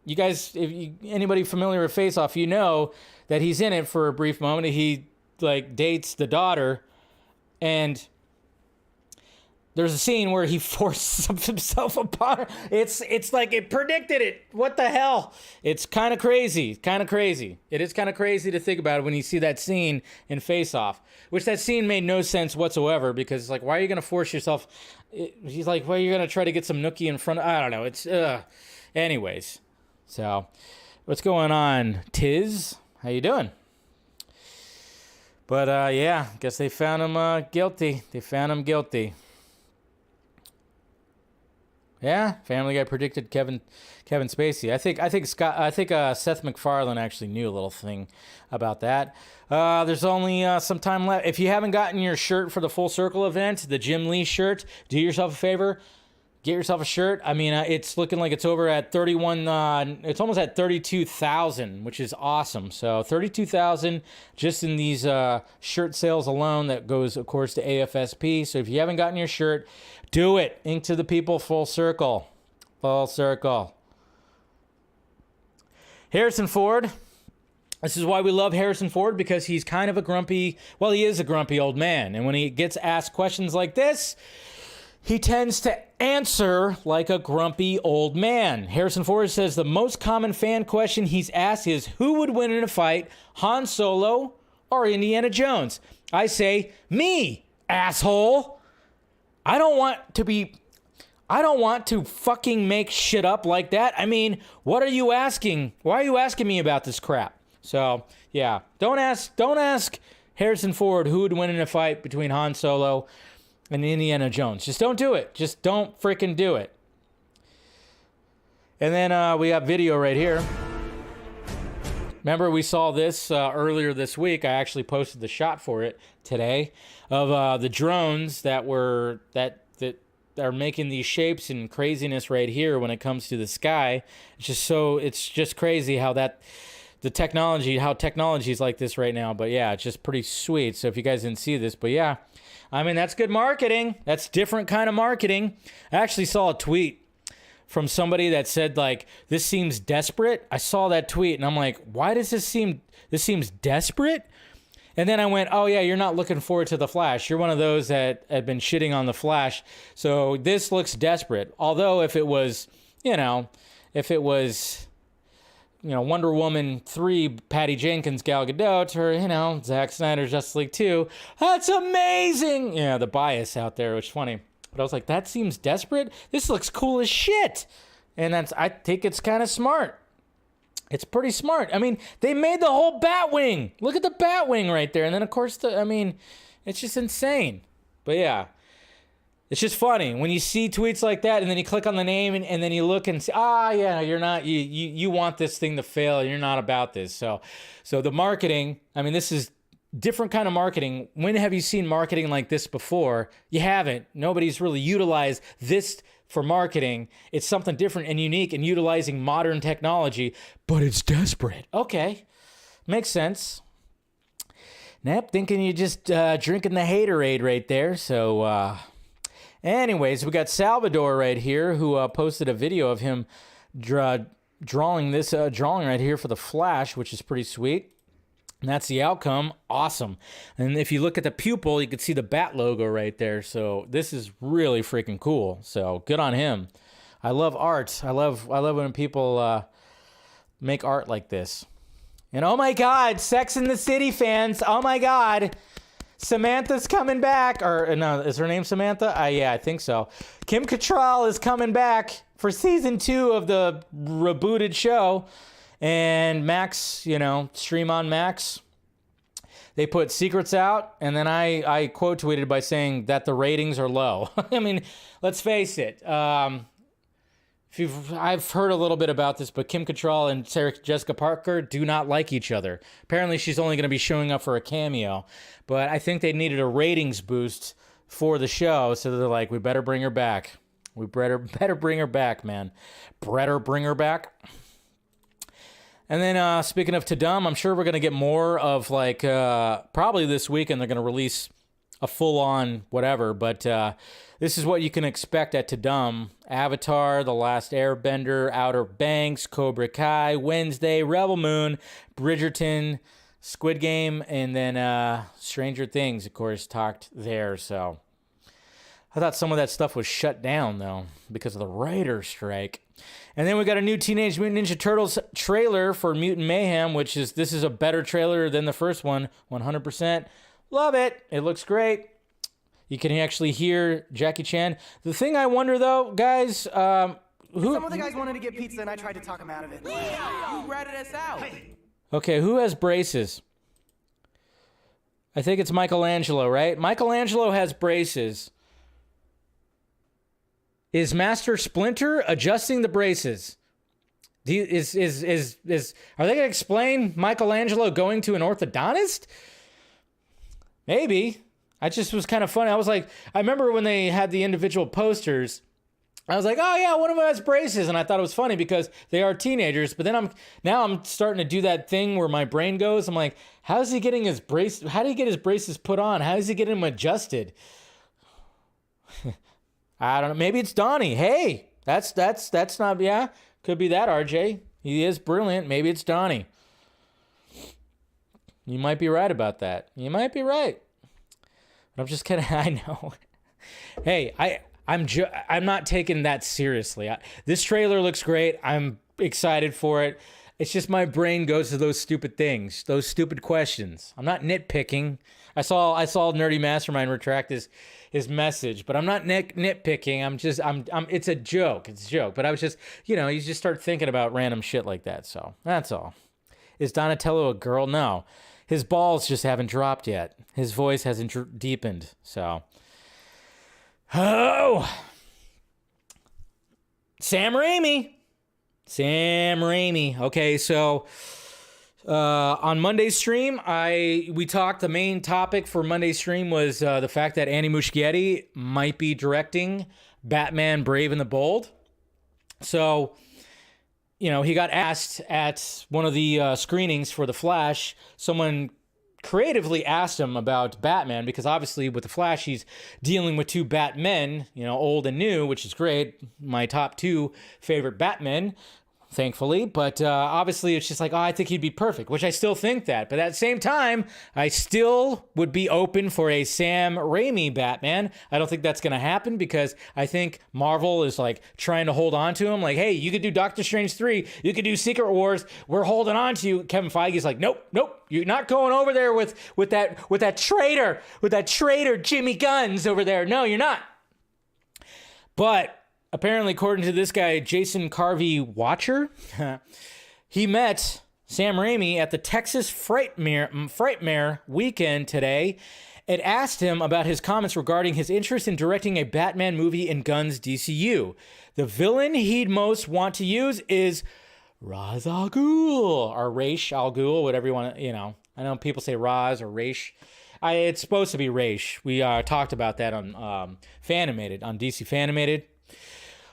You guys, anybody familiar with Face Off, you know that he's in it for a brief moment. He dates the daughter, and there's a scene where he forces himself upon her. It's like it predicted it. What the hell? It's kind of crazy. It is kind of crazy to think about it when you see that scene in Face Off, which that scene made no sense whatsoever because it's like, why are you going to force yourself? He's like, well, you're going to try to get some nookie in front of... I don't know. It's... Anyways. So, what's going on, Tiz? How you doing? But, yeah. Guess they found him guilty. Yeah, Family Guy predicted Kevin Spacey. I think Seth MacFarlane actually knew a little thing about that. There's only some time left. If you haven't gotten your shirt for the Full Circle event, the Jim Lee shirt, do yourself a favor, get yourself a shirt. I mean, it's looking like it's over at 31. It's almost at 32,000, which is awesome. So 32,000 just in these shirt sales alone. That goes, of course, to AFSP. So if you haven't gotten your shirt, do it. Ink to the People, Full Circle. Harrison Ford. This is why we love Harrison Ford, because he's kind of he is a grumpy old man. And when he gets asked questions like this, he tends to answer like a grumpy old man. Harrison Ford says the most common fan question he's asked is, who would win in a fight, Han Solo or Indiana Jones? I say, me, asshole. I don't want to fucking make shit up like that. I mean, what are you asking? Why are you asking me about this crap? So, yeah, don't ask Harrison Ford who would win in a fight between Han Solo and Indiana Jones. Just don't do it. Just don't freaking do it. And then we got video right here. Remember, we saw this earlier this week. I actually posted the shot for it today of the drones that are making these shapes and craziness right here when it comes to the sky. It's just crazy how technology is like this right now. But yeah, it's just pretty sweet. So if you guys didn't see this, but yeah, I mean, that's good marketing. That's different kind of marketing. I actually saw a tweet from somebody that said, like, this seems desperate. I saw that tweet and I'm like, why does this seems desperate? And then I went, oh yeah, you're not looking forward to The Flash. You're one of those that have been shitting on The Flash. So this looks desperate. Although if it was Wonder Woman 3, Patty Jenkins, Gal Gadot, or, Zack Snyder's Justice League 2, that's amazing. Yeah, the bias out there, which is funny. But I was like, that seems desperate. This looks cool as shit. And I think it's kind of smart. It's pretty smart. I mean, they made the whole Batwing. Look at the Batwing right there. And then, of course, it's just insane. But yeah. It's just funny when you see tweets like that, and then you click on the name, and then you look and say, yeah, you're not, you want this thing to fail, and you're not about this. So the marketing, I mean, this is different kind of marketing. When have you seen marketing like this before? You haven't. Nobody's really utilized this for marketing. It's something different and unique and utilizing modern technology, but it's desperate. Okay, makes sense. Nap, thinking you're just drinking the haterade right there. So, anyways, we got Salvador right here who posted a video of him drawing right here for the Flash, which is pretty sweet. And that's the outcome. Awesome. And if you look at the pupil, you can see the bat logo right there. So this is really freaking cool. So good on him. I love art. I love when people make art like this. And oh my God, Sex and the City fans. Oh my God. Samantha's coming back. Or no, is her name Samantha? Yeah, I think so. Kim Cattrall is coming back for season 2 of the rebooted show. And Max, stream on Max, they put secrets out, and then I quote tweeted by saying that the ratings are low. I mean, let's face it. I've heard a little bit about this, but Kim Cattrall and Sarah Jessica Parker do not like each other. Apparently, she's only going to be showing up for a cameo, but I think they needed a ratings boost for the show, so they're like, we better bring her back. We better bring her back, man. Better bring her back. And then speaking of Tadum, I'm sure we're going to get more of probably this weekend they're going to release a full-on whatever. But this is what you can expect at Tadum. Avatar, The Last Airbender, Outer Banks, Cobra Kai, Wednesday, Rebel Moon, Bridgerton, Squid Game, and then Stranger Things, of course, talked there. So I thought some of that stuff was shut down, though, because of the writer's strike. And then we got a new Teenage Mutant Ninja Turtles trailer for Mutant Mayhem, this is a better trailer than the first one, 100%. Love it. It looks great. You can actually hear Jackie Chan. The thing I wonder, though, guys, some of the guys wanted to get pizza, and I tried to talk them out of it. You ratted us out. Okay, who has braces? I think it's Michelangelo, right? Michelangelo has braces. Is Master Splinter adjusting the braces? Are they going to explain Michelangelo going to an orthodontist? Maybe. I just was kind of funny. I remember when they had the individual posters, I was like, oh yeah, one of them has braces. And I thought it was funny because they are teenagers. But then I'm starting to do that thing where my brain goes. I'm like, how do you get his braces put on? How does he get them adjusted? I don't know. Maybe it's Donnie. Hey, that's not, yeah. Could be that, RJ. He is brilliant. Maybe it's Donnie. You might be right about that. You might be right. But I'm just kidding. I know. Hey, I'm not taking that seriously. This trailer looks great. I'm excited for it. It's just my brain goes to those stupid things, those stupid questions. I'm not nitpicking. I saw Nerdy Mastermind retract his message, but I'm not nitpicking. I'm it's a joke. It's a joke. But I was just, you just start thinking about random shit like that. So that's all. Is Donatello a girl? No. His balls just haven't dropped yet. His voice hasn't deepened. So. Oh. Sam Raimi. Okay, so on Monday's stream, we talked. The main topic for Monday's stream was the fact that Andy Muschietti might be directing Batman: Brave and the Bold. So, he got asked at one of the screenings for The Flash. Someone creatively asked him about Batman because obviously with The Flash he's dealing with 2 Batmen, old and new, which is great. My top 2 favorite Batmen. Thankfully, but obviously it's just like, I think he'd be perfect, which I still think that. But at the same time, I still would be open for a Sam Raimi Batman. I don't think that's going to happen because I think Marvel is trying to hold on to him. Like, hey, you could do Doctor Strange 3. You could do Secret Wars. We're holding on to you. Kevin Feige's like, nope. You're not going over there with that traitor Jimmy Guns over there. No, you're not. But apparently, according to this guy, Jason Carvey Watcher, he met Sam Raimi at the Texas Frightmare weekend today, It asked him about his comments regarding his interest in directing a Batman movie in Gunn's DCU. The villain he'd most want to use is Ra's al Ghul, or Ra's al Ghul, whatever you want to, you know. I know people say Ra's or Ra's. It's supposed to be Ra's. We talked about that on Fanimated, on DC Fanimated.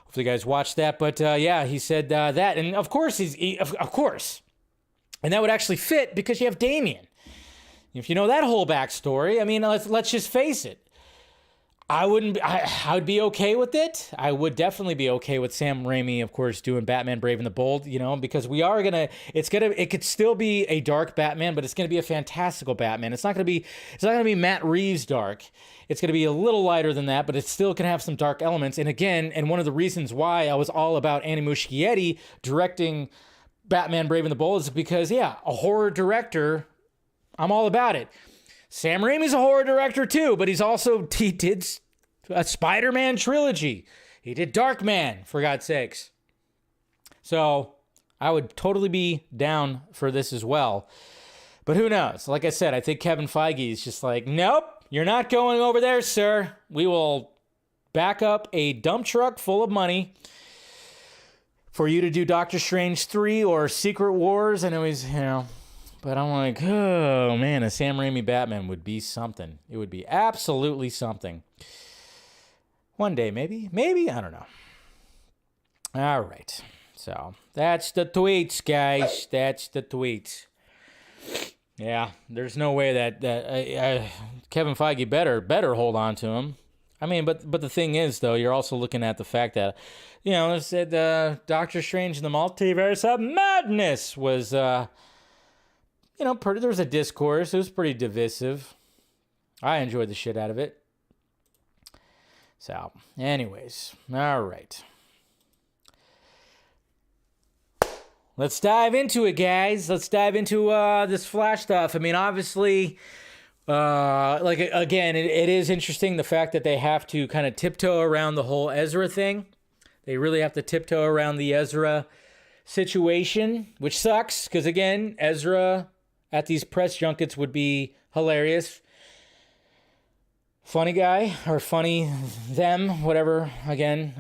Hopefully you guys watched that. But yeah, he said that. And of course, of course. And that would actually fit because you have Damian. If you know that whole backstory, I mean, let's just face it. I would be okay with it. I would definitely be okay with Sam Raimi, of course, doing Batman Brave and the Bold, you know, because it could still be a dark Batman, but it's gonna be a fantastical Batman. It's not gonna be Matt Reeves dark. It's gonna be a little lighter than that, but it still can have some dark elements. And again, one of the reasons why I was all about Andy Muschietti directing Batman Brave and the Bold is because, yeah, a horror director, I'm all about it. Sam Raimi's a horror director too, but he did a Spider-Man trilogy. He did Darkman, for God's sakes. So I would totally be down for this as well. But who knows? Like I said, I think Kevin Feige is just like, nope, you're not going over there, sir. We will back up a dump truck full of money for you to do Doctor Strange 3 or Secret Wars. I know he's, you know... But I'm like, oh, man, a Sam Raimi Batman would be something. It would be absolutely something. One day, maybe? Maybe? I don't know. All right. So, that's the tweets, guys. That's the tweets. Yeah, there's no way that Kevin Feige better hold on to him. I mean, but the thing is, though, you're also looking at the fact that, you know, it said Doctor Strange in the Multiverse of Madness was... you know, there was a discourse. It was pretty divisive. I enjoyed the shit out of it. So, anyways, all right. Let's dive into it, guys. Let's dive into this Flash stuff. I mean, obviously, like, again, it is interesting, the fact that they have to kind of tiptoe around the whole Ezra thing. They really have to tiptoe around the Ezra situation, which sucks, because, again, Ezra... at these press junkets would be hilarious. Funny guy, or funny them, whatever. Again,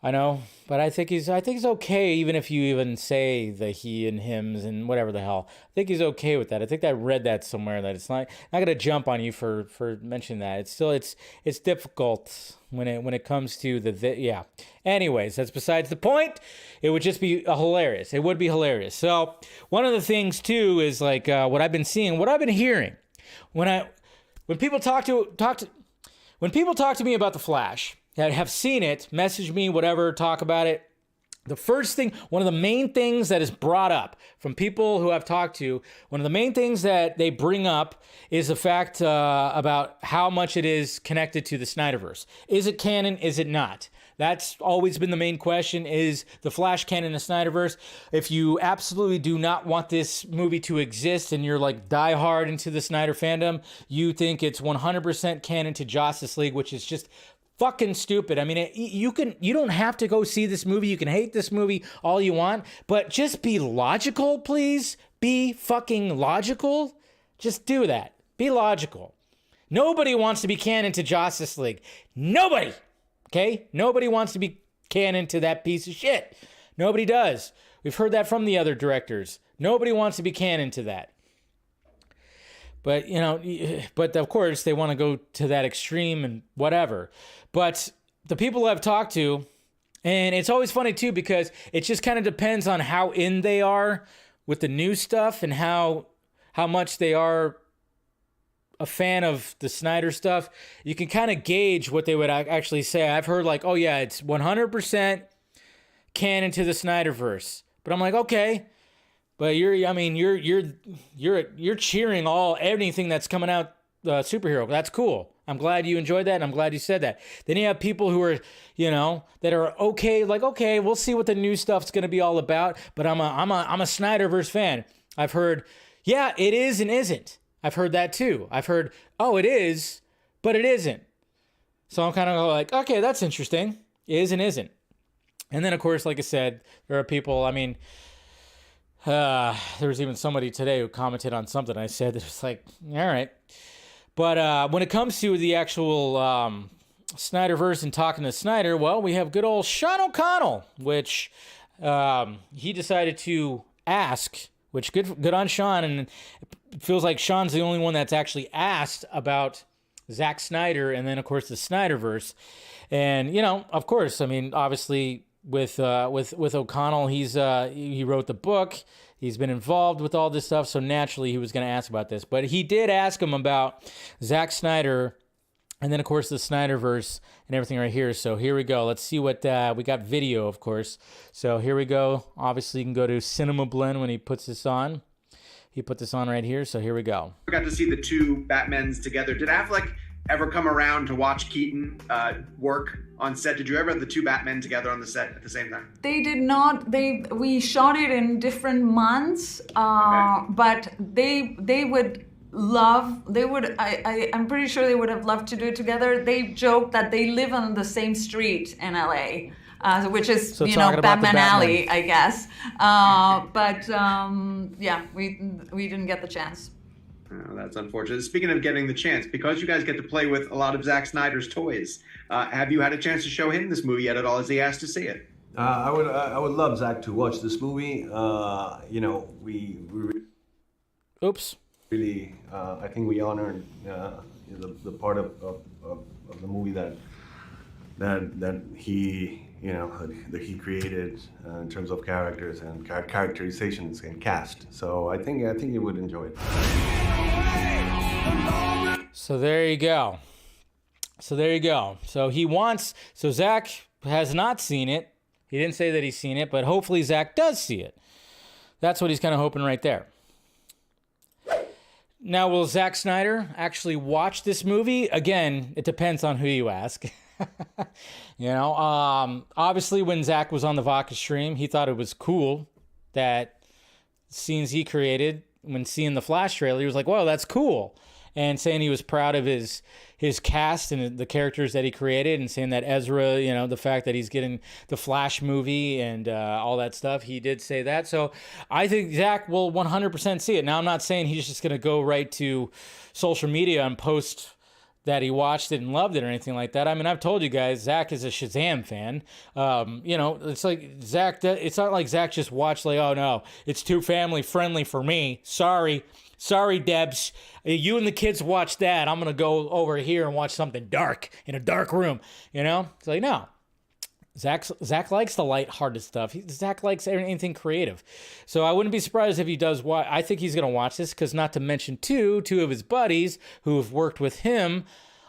I know, but I think he's okay, even if you even say the he and hims and whatever the hell. I think he's okay with that. I think I read that somewhere, that it's not gonna jump on you for mentioning that. It's difficult when it comes to yeah. Anyways, that's besides the point. It would just be hilarious. It would be hilarious. So one of the things too is like what I've been seeing, what I've been hearing when people talk to me about the Flash, that have seen it, message me, whatever, talk about it. The first thing, one of the main things that is brought up from people who I've talked to, one of the main things that they bring up is the fact about how much it is connected to the SnyderVerse. Is it canon? Is it not? That's always been the main question, is the Flash canon of SnyderVerse? If you absolutely do not want this movie to exist and you're like diehard into the Snyder fandom, you think it's 100% canon to Justice League, which is just fucking stupid. I mean, you don't have to go see this movie. You can hate this movie all you want, but just be logical, please. Be fucking logical. Just do that. Be logical. Nobody wants to be canon to Justice League. Nobody. Okay? Nobody wants to be canon to that piece of shit. Nobody does. We've heard that from the other directors. Nobody wants to be canon to that. But, but of course they want to go to that extreme and whatever. But the people I've talked to, and it's always funny too, because it just kind of depends on how in they are with the new stuff and how much they are a fan of the Snyder stuff. You can kind of gauge what they would actually say. I've heard like, oh yeah, it's 100% canon to the SnyderVerse. But I'm like, okay. But you're cheering anything that's coming out superhero. That's cool. I'm glad you enjoyed that, and I'm glad you said that. Then you have people who are, that are okay, like, okay, we'll see what the new stuff's gonna be all about. But I'm a SnyderVerse fan. I've heard, yeah, it is and isn't. I've heard that too. I've heard, oh, it is, but it isn't. So I'm kind of like, okay, that's interesting. Is and isn't. And then of course, like I said, there are people. I mean, There was even somebody today who commented on something I said that was like, all right. But when it comes to the actual SnyderVerse and talking to Snyder, well, we have good old Sean O'Connell, which he decided to ask, which good on Sean, and it feels like Sean's the only one that's actually asked about Zack Snyder and then, of course, the SnyderVerse. And, you know, of course, I mean, obviously with O'Connell, he wrote the book. He's been involved with all this stuff, so naturally he was going to ask about this. But he did ask him about Zack Snyder and then, of course, the SnyderVerse and everything right here. So here we go. Let's see what we got video, of course. So here we go. Obviously, you can go to Cinema Blend when he puts this on. He put this on right here, so here we go. I got to see the two Batmans together. Did Affleck ever come around to watch Keaton work on set? Did you ever have the two Batmen together on the set at the same time? They did not. We shot it in different months, but they would love. They would. I'm pretty sure they would have loved to do it together. They joked that they live on the same street in LA. Which is, so Batman Alley, I guess. But yeah, we didn't get the chance. Oh, that's unfortunate. Speaking of getting the chance, because you guys get to play with a lot of Zack Snyder's toys, have you had a chance to show him this movie yet at all? Has he asked to see it? I would love Zack to watch this movie. You know, we Oops. really, I think we honored the part of the movie that he, you know, that he created in terms of characters and characterizations and cast. So I think you would enjoy it. So there you go. So Zack has not seen it. He didn't say that he's seen it, but hopefully Zack does see it. That's what he's kind of hoping right there. Now, will Zack Snyder actually watch this movie? Again, it depends on who you ask. You know, obviously when Zack was on the Vodka stream, he thought it was cool that scenes he created when seeing the Flash trailer, he was like, whoa, that's cool. And saying he was proud of his cast and the characters that he created, and saying that Ezra, you know, the fact that he's getting the Flash movie and all that stuff, he did say that. So I think Zack will 100% see it. Now, I'm not saying he's just going to go right to social media and post that he watched it and loved it or anything like that. I mean, I've told you guys, Zack is a Shazam fan. You know, it's like Zack, it's not like Zack just watched like, oh no, it's too family friendly for me. Sorry, Debs. You and the kids watch that. I'm going to go over here and watch something dark in a dark room. You know, it's like, no. Zack likes the light-hearted stuff. Zack likes anything creative. So I wouldn't be surprised if he does watch. I think he's going to watch this, because not to mention two of his buddies who have worked with him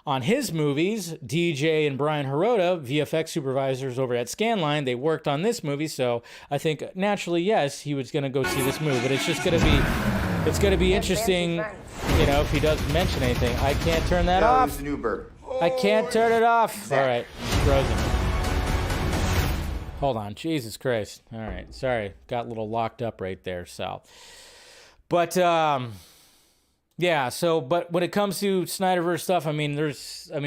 on his movies, DJ and Brian Hirota, VFX supervisors over at Scanline. They worked on this movie, so I think naturally, yes, he was going to go see this movie. But it's just going to be interesting, you know, if he does mention anything. I can't turn that off. The new bird. I can't turn it off. All right, frozen. Hold on, Jesus Christ. All right, sorry, got a little locked up right there. So, but yeah. So, but when it comes to SnyderVerse stuff, I mean,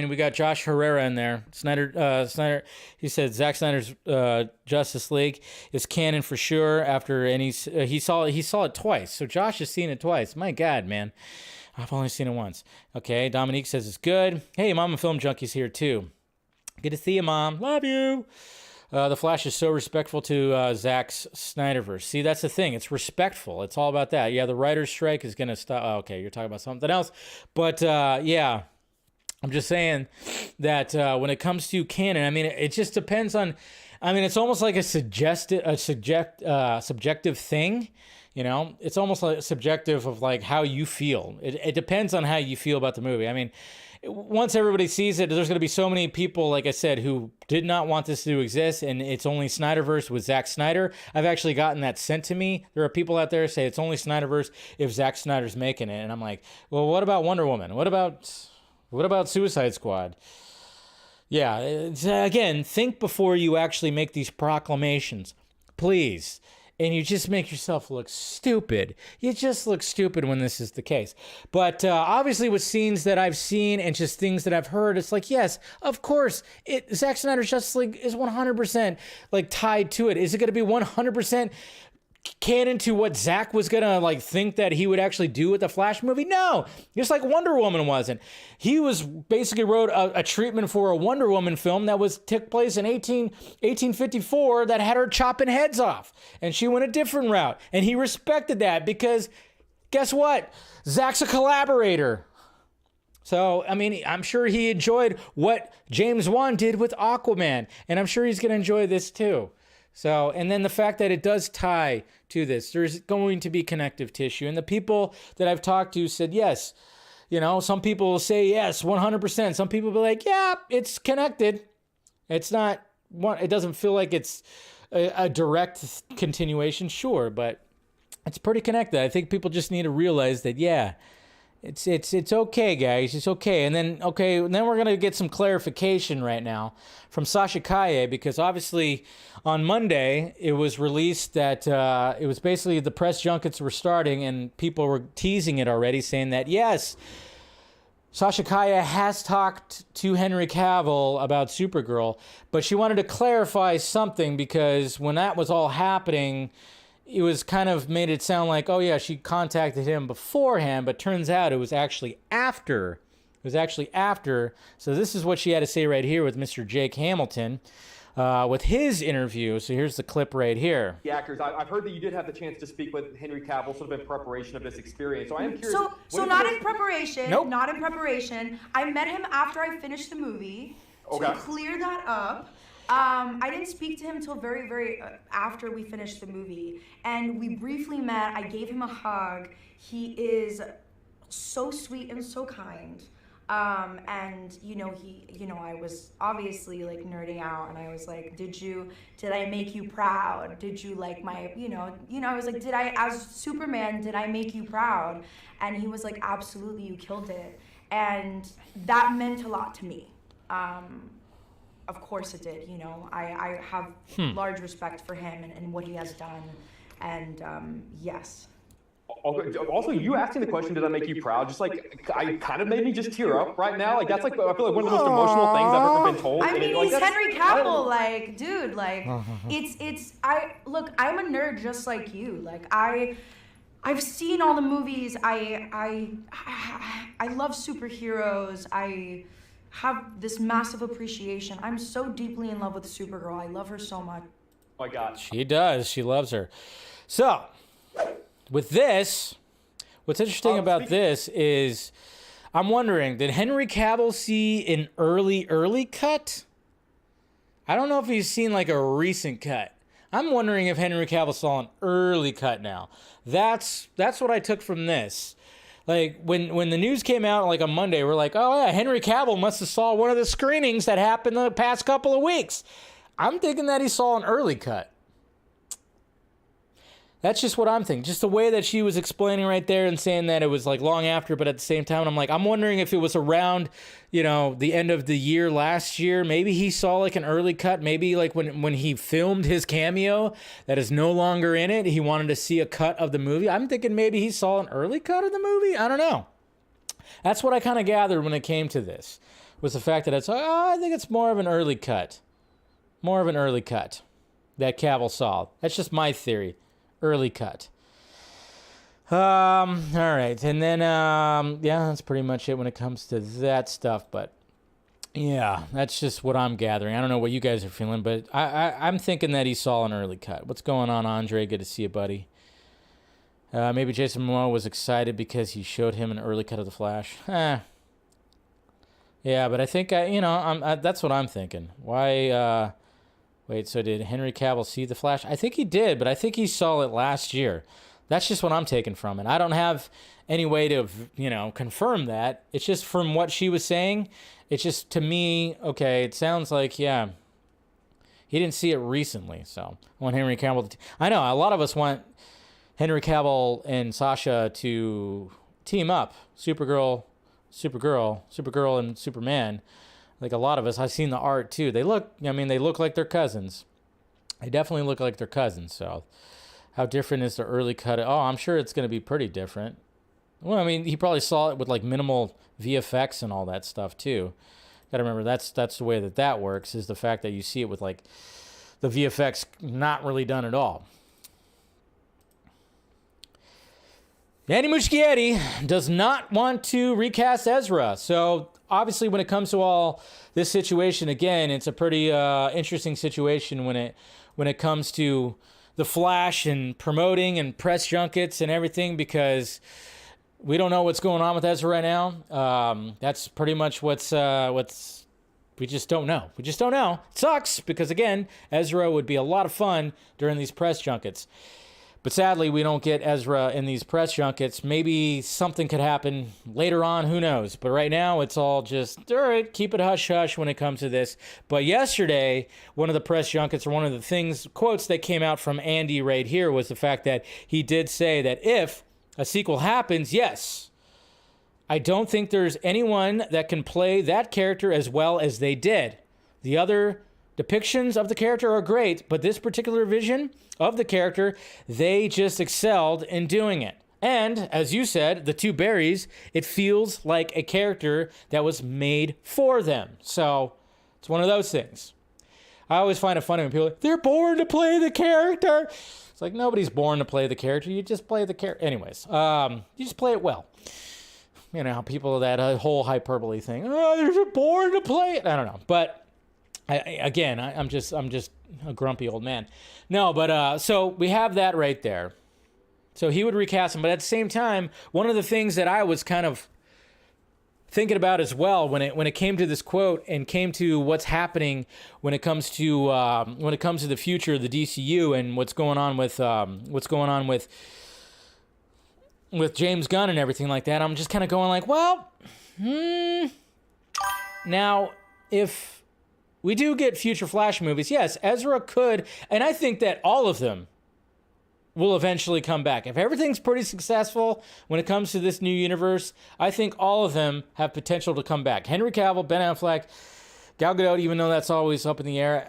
we got Josh Herrera in there. Snyder. He said Zack Snyder's Justice League is canon for sure. He saw it twice. So Josh has seen it twice. My God, man. I've only seen it once. Okay, Dominique says it's good. Hey, Mama Film Junkie's here too. Good to see you, Mom. Love you. The Flash is so respectful to Zack's SnyderVerse. See, that's the thing. It's respectful. It's all about that. Yeah, the writer's strike is going to stop. Oh, okay, you're talking about something else. But, yeah, I'm just saying that when it comes to canon, I mean, it just depends on... I mean, it's almost like a subjective thing. You know, it's almost like subjective of like how you feel. It depends on how you feel about the movie. I mean, once everybody sees it, there's going to be so many people, like I said, who did not want this to exist, and it's only SnyderVerse with Zack Snyder. I've actually gotten that sent to me. There are people out there who say it's only SnyderVerse if Zack Snyder's making it, and I'm like, well, what about Wonder Woman? What about Suicide Squad? Yeah, again, think before you actually make these proclamations, please. And you just make yourself look stupid. You just look stupid when this is the case. But obviously with scenes that I've seen and just things that I've heard, it's like, yes, of course, Zack Snyder's Justice League is 100% like tied to it. Is it going to be 100% canon to what Zack was gonna like think that he would actually do with the Flash movie? No, just like Wonder Woman wasn't. He was basically wrote a treatment for a Wonder Woman film that took place in 1854 that had her chopping heads off, and she went a different route, and he respected that because guess what? Zack's a collaborator. So, I mean, I'm sure he enjoyed what James Wan did with Aquaman, and I'm sure he's going to enjoy this too. So, and then the fact that it does tie to this, there's going to be connective tissue. And the people that I've talked to said, yes, you know, some people will say, yes, 100%. Some people will be like, yeah, it's connected. It's not, it doesn't feel like it's a direct continuation, sure, but it's pretty connected. I think people just need to realize that, yeah, it's okay, guys. It's okay. And then we're going to get some clarification right now from Sasha Calle, because obviously on Monday it was released that it was basically the press junkets were starting and people were teasing it already, saying that, yes, Sasha Calle has talked to Henry Cavill about Supergirl, but she wanted to clarify something because when that was all happening, it was kind of made it sound like, oh yeah, she contacted him beforehand, but turns out it was actually after. It was actually after. So this is what she had to say right here with Mr. Jake Hamilton with his interview. So here's the clip right here. The actors, I've heard that you did have the chance to speak with Henry Cavill sort of in preparation of this experience. So I am curious. So not in preparation. Nope. Not in preparation. I met him after I finished the movie to clear that up. I didn't speak to him until very, very after we finished the movie, and we briefly met. I gave him a hug. He is so sweet and so kind. And I was obviously like nerding out, and I was like, did I make you proud? Did you like my, I was like, as Superman, did I make you proud? And he was like, absolutely, you killed it. And that meant a lot to me. Of course it did, I have large respect for him and what he has done, and yes. Also, you asking the question, did I make you proud? Just like, I kind of made me just tear up right now. Like, that's like, I feel like one of the most emotional things I've ever been told. I mean, he's Henry Cavill, like, dude, like, I'm a nerd just like you. Like, I've seen all the movies. I love superheroes. I have this massive appreciation. I'm so deeply in love with Supergirl. I love her so much. Oh my God. She does. She loves her. So, with this, what's interesting about this is, I'm wondering, did Henry Cavill see an early cut? I don't know if he's seen like a recent cut. I'm wondering if Henry Cavill saw an early cut now. That's what I took from this. Like, when the news came out, like, on Monday, we're like, oh, yeah, Henry Cavill must have saw one of the screenings that happened the past couple of weeks. I'm thinking that he saw an early cut. That's just what I'm thinking. Just the way that she was explaining right there and saying that it was, like, long after, but at the same time, I'm like, I'm wondering if it was around, the end of the year last year. Maybe he saw, like, an early cut. Maybe, like, when he filmed his cameo that is no longer in it, he wanted to see a cut of the movie. I'm thinking maybe he saw an early cut of the movie. I don't know. That's what I kind of gathered when it came to this, was the fact that I think it's more of an early cut. More of an early cut that Cavill saw. That's just my theory. Early cut. All right. And then, that's pretty much it when it comes to that stuff. But, yeah, that's just what I'm gathering. I don't know what you guys are feeling, but I'm thinking that he saw an early cut. What's going on, Andre? Good to see you, buddy. Maybe Jason Momoa was excited because he showed him an early cut of The Flash. Yeah, but I think, that's what I'm thinking. Why, wait, so did Henry Cavill see The Flash? I think he did, but I think he saw it last year. That's just what I'm taking from it. I don't have any way to, confirm that. It's just from what she was saying. It's just, to me, okay, it sounds like, yeah, he didn't see it recently. So I want Henry Cavill to... I know, a lot of us want Henry Cavill and Sasha to team up. Supergirl, and Superman. Like a lot of us, I've seen the art too. They look like they're cousins. They definitely look like they're cousins. So how different is the early cut? Oh, I'm sure it's going to be pretty different. Well, I mean, he probably saw it with like minimal VFX and all that stuff too. Got to remember that's the way that works, is the fact that you see it with like the VFX not really done at all. Andy Muschietti does not want to recast Ezra. So obviously when it comes to all this situation, again, it's a pretty interesting situation when it comes to the Flash and promoting and press junkets and everything, because we don't know what's going on with Ezra right now. That's pretty much what's we just don't know. We just don't know. It sucks because, again, Ezra would be a lot of fun during these press junkets. But sadly, we don't get Ezra in these press junkets. Maybe something could happen later on. Who knows? But right now, it's all just, all right, keep it hush-hush when it comes to this. But yesterday, one of the press junkets, or one of the things, quotes that came out from Andy right here, was the fact that he did say that if a sequel happens, yes, I don't think there's anyone that can play that character as well as they did. The other depictions of the character are great, but this particular vision of the character, they just excelled in doing it. And, as you said, the two berries, it feels like a character that was made for them. So, it's one of those things. I always find it funny when people are like, they're born to play the character. It's like, nobody's born to play the character. You just play the character. Anyways, you just play it well. You know, people, that whole hyperbole thing. Oh, they're born to play it. I don't know. But, I'm just a grumpy old man. No, but so we have that right there. So he would recast him, but at the same time, one of the things that I was kind of thinking about as well when it came to this quote and came to what's happening when it comes to the future of the DCU and what's going on with James Gunn and everything like that, I'm just kind of going like, well, now if we do get future Flash movies, yes, Ezra could, and I think that all of them will eventually come back. If everything's pretty successful when it comes to this new universe, I think all of them have potential to come back. Henry Cavill, Ben Affleck, Gal Gadot, even though that's always up in the air.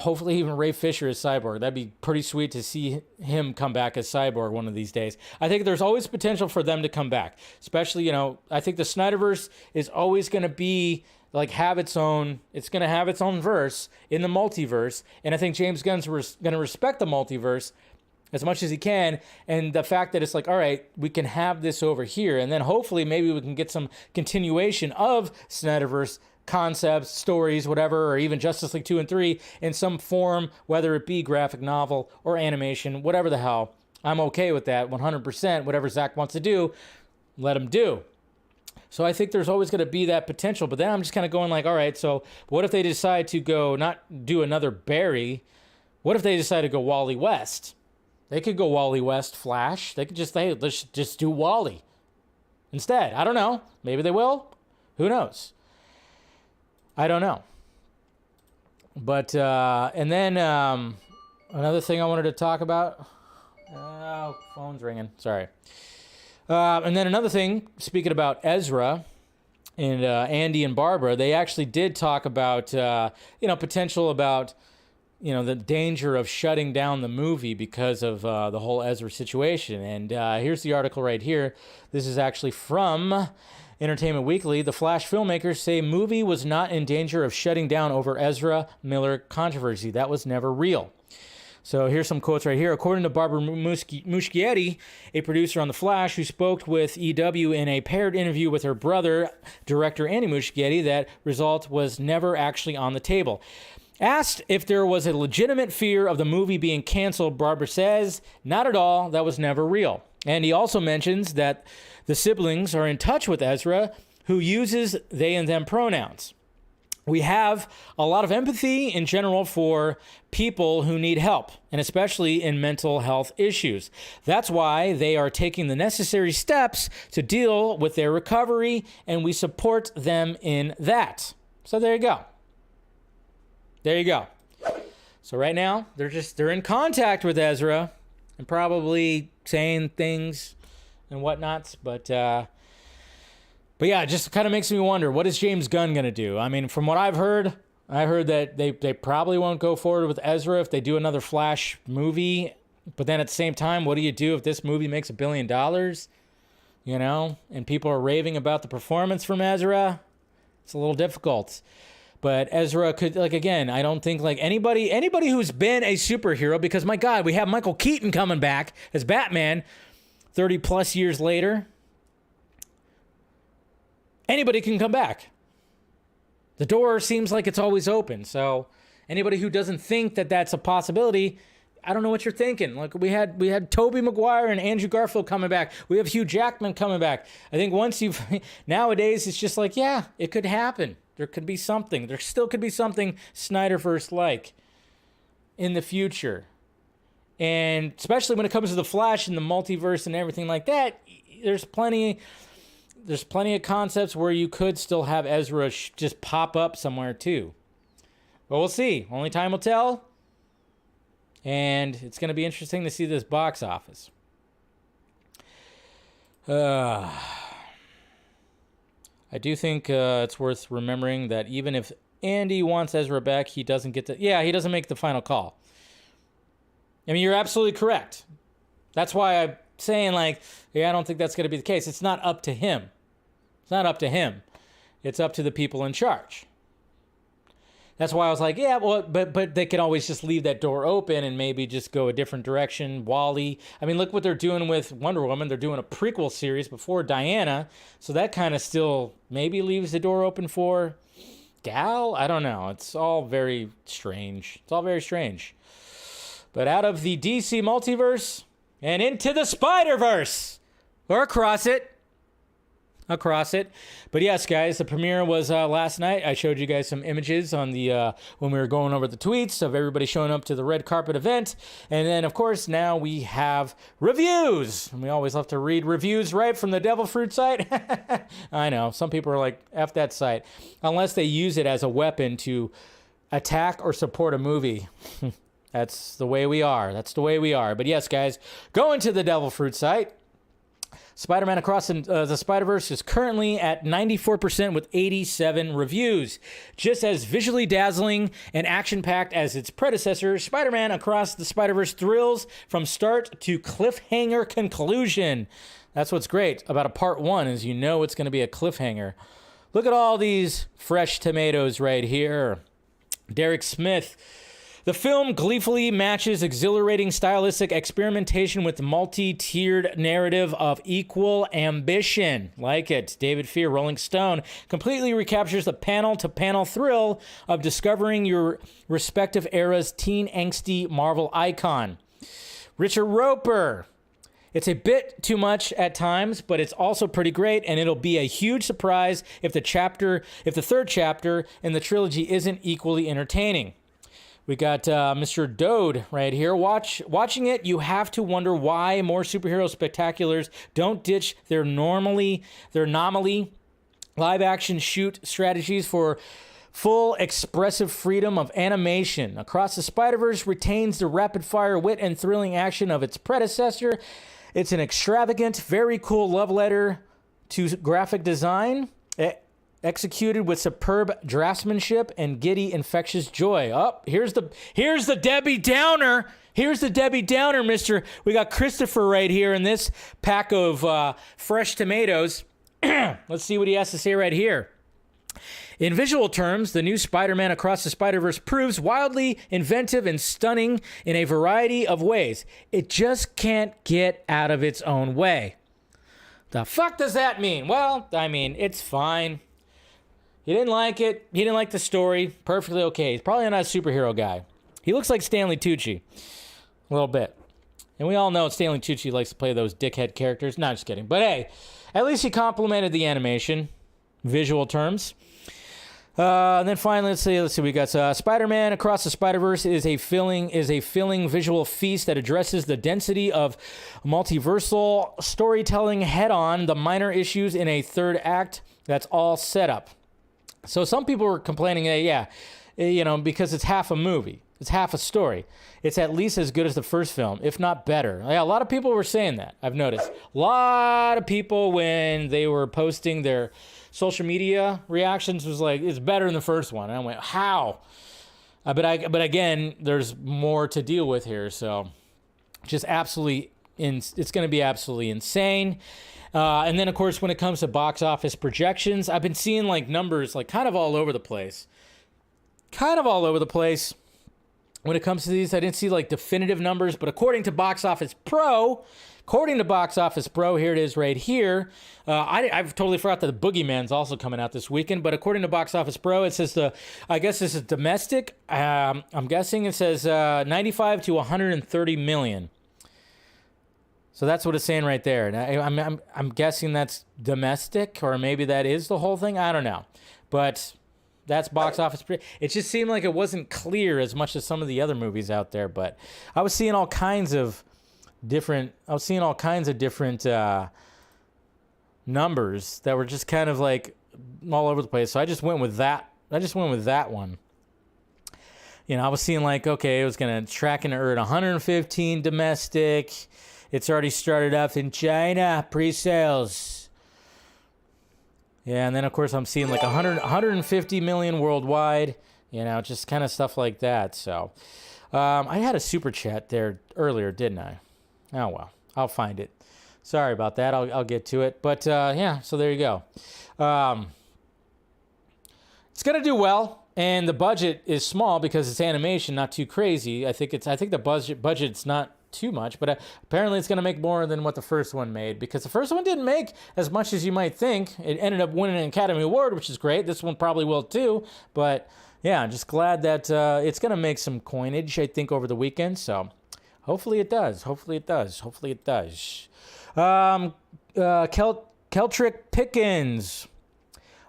Hopefully even Ray Fisher as Cyborg. That'd be pretty sweet to see him come back as Cyborg one of these days. I think there's always potential for them to come back. Especially, I think the SnyderVerse is always going to be it's going to have its own verse in the multiverse. And I think James Gunn's going to respect the multiverse as much as he can. And the fact that it's like, all right, we can have this over here. And then hopefully maybe we can get some continuation of SnyderVerse concepts, stories, whatever, or even Justice League 2 and 3 in some form, whether it be graphic novel or animation, whatever the hell. I'm okay with that 100%. Whatever Zack wants to do, let him do. So I think there's always going to be that potential. But then I'm just kind of going like, all right, so what if they decide to go not do another Barry? What if they decide to go Wally West? They could go Wally West Flash. They could just say, let's just do Wally instead. I don't know. Maybe they will. Who knows? I don't know. But, and then another thing I wanted to talk about. Oh, phone's ringing. Sorry. And then another thing, speaking about Ezra and Andy and Barbara, they actually did talk about, potential about, the danger of shutting down the movie because of the whole Ezra situation. And here's the article right here. This is actually from Entertainment Weekly. The Flash filmmakers say movie was not in danger of shutting down over Ezra Miller controversy. That was never real. So here's some quotes right here. According to Barbara Muschietti, a producer on The Flash who spoke with EW in a paired interview with her brother, director Andy Muschietti, that result was never actually on the table. Asked if there was a legitimate fear of the movie being canceled, Barbara says, not at all. That was never real. And he also mentions that the siblings are in touch with Ezra, who uses they and them pronouns. We have a lot of empathy in general for people who need help, and especially in mental health issues. That's why they are taking the necessary steps to deal with their recovery, and we support them in that. So there you go. There you go. So right now, they're in contact with Ezra and probably saying things and whatnots, but yeah, it just kind of makes me wonder, what is James Gunn going to do? I mean, from what I've heard that they probably won't go forward with Ezra if they do another Flash movie. But then at the same time, what do you do if this movie makes $1 billion? And people are raving about the performance from Ezra? It's a little difficult. But Ezra could, again, I don't think anybody who's been a superhero, because my God, we have Michael Keaton coming back as Batman. 30 plus years later, anybody can come back. The door seems like it's always open. So anybody who doesn't think that that's a possibility, I don't know what you're thinking. Like we had Tobey Maguire and Andrew Garfield coming back. We have Hugh Jackman coming back. I think nowadays it's just like, yeah, it could happen. There could be something. There still could be something SnyderVerse-like in the future. And especially when it comes to the Flash and the multiverse and everything like that, there's plenty of concepts where you could still have Ezra just pop up somewhere too. But we'll see. Only time will tell. And it's going to be interesting to see this box office. I do think it's worth remembering that even if Andy wants Ezra back, he doesn't make the final call. I mean, you're absolutely correct. That's why I'm saying, like, I don't think that's going to be the case. It's not up to him. It's not up to him. It's up to the people in charge. That's why I was like, yeah, well, but they can always just leave that door open and maybe just go a different direction. Wally. I mean, look what they're doing with Wonder Woman. They're doing a prequel series before Diana. So that kind of still maybe leaves the door open for Gal. I don't know. It's all very strange. But out of the DC multiverse and into the SpiderVerse, or across it. But yes, guys, the premiere was last night. I showed you guys some images on the when we were going over the tweets of everybody showing up to the red carpet event. And then, of course, now we have reviews. And we always love to read reviews right from the Devil Fruit site. I know. Some people are like, F that site. Unless they use it as a weapon to attack or support a movie. That's the way we are. But yes, guys, go into the Devil Fruit site. Spider-Man Across the Spider-Verse is currently at 94% with 87 reviews. Just as visually dazzling and action-packed as its predecessor, Spider-Man Across the Spider-Verse thrills from start to cliffhanger conclusion. That's what's great about a part one, is you know it's going to be a cliffhanger. Look at all these fresh tomatoes right here. Derek Smith. The film gleefully matches exhilarating stylistic experimentation with multi-tiered narrative of equal ambition. Like it. David Fear, Rolling Stone, completely recaptures the panel-to-panel thrill of discovering your respective era's teen angsty Marvel icon. Richard Roper. It's a bit too much at times, but it's also pretty great, and it'll be a huge surprise if the third chapter in the trilogy isn't equally entertaining. We got Mr. Dode right here. Watching it, you have to wonder why more superhero spectaculars don't ditch their anomaly live-action shoot strategies for full expressive freedom of animation. Across the Spider-Verse retains the rapid-fire wit and thrilling action of its predecessor. It's an extravagant, very cool love letter to graphic design. Executed with superb draftsmanship and giddy, infectious joy. Oh, here's the Debbie Downer. Here's the Debbie Downer, mister. We got Christopher right here in this pack of fresh tomatoes. Let's see what he has to say right here. In visual terms, the new Spider-Man Across the Spider-Verse proves wildly inventive and stunning in a variety of ways. It just can't get out of its own way. The fuck does that mean? Well, I mean, it's fine. He didn't like it. He didn't like the story. Perfectly okay. He's probably not a superhero guy. He looks like Stanley Tucci. A little bit. And we all know Stanley Tucci likes to play those dickhead characters. No, just kidding. But hey, at least he complimented the animation. Visual terms. And then finally, let's see. We got Spider-Man Across the Spider-Verse is a filling visual feast that addresses the density of multiversal storytelling head-on, the minor issues in a third act. That's all set up. So some people were complaining that, because it's half a movie. It's half a story. It's at least as good as the first film, if not better. Yeah, a lot of people were saying that, I've noticed. A lot of people, when they were posting their social media reactions, was like, it's better than the first one. And I went, how? But again, there's more to deal with here. So just it's going to be absolutely insane. And then, of course, when it comes to box office projections, I've been seeing like numbers like kind of all over the place. when it comes to these. I didn't see like definitive numbers, but according to Box Office Pro, here it is right here. I've totally forgot that the Boogeyman's also coming out this weekend, but according to Box Office Pro, it says I guess this is domestic. I'm guessing it says 95 to 130 million. So that's what it's saying right there. And I'm guessing that's domestic, or maybe that is the whole thing. I don't know, but that's Box Office. It just seemed like it wasn't clear as much as some of the other movies out there. But I was seeing all kinds of different. Numbers that were just kind of like all over the place. So I just went with that. One. You know, I was seeing like, okay, it was gonna track and earn 115 domestic. It's already started up in China, pre-sales. Yeah, and then of course I'm seeing like 150 million worldwide, you know, just kind of stuff like that. So I had a super chat there earlier, didn't I? Oh, well, I'll find it. Sorry about that. I'll get to it. But yeah, so there you go. It's going to do well. And the budget is small because it's animation, not too crazy. I think the budget's not too much, but apparently it's going to make more than what the first one made, because the first one didn't make as much as you might think. It ended up winning an Academy Award, which is great. This one probably will too, but yeah, I'm just glad that it's going to make some coinage, I think, over the weekend. So hopefully it does. Keltrick Pickens.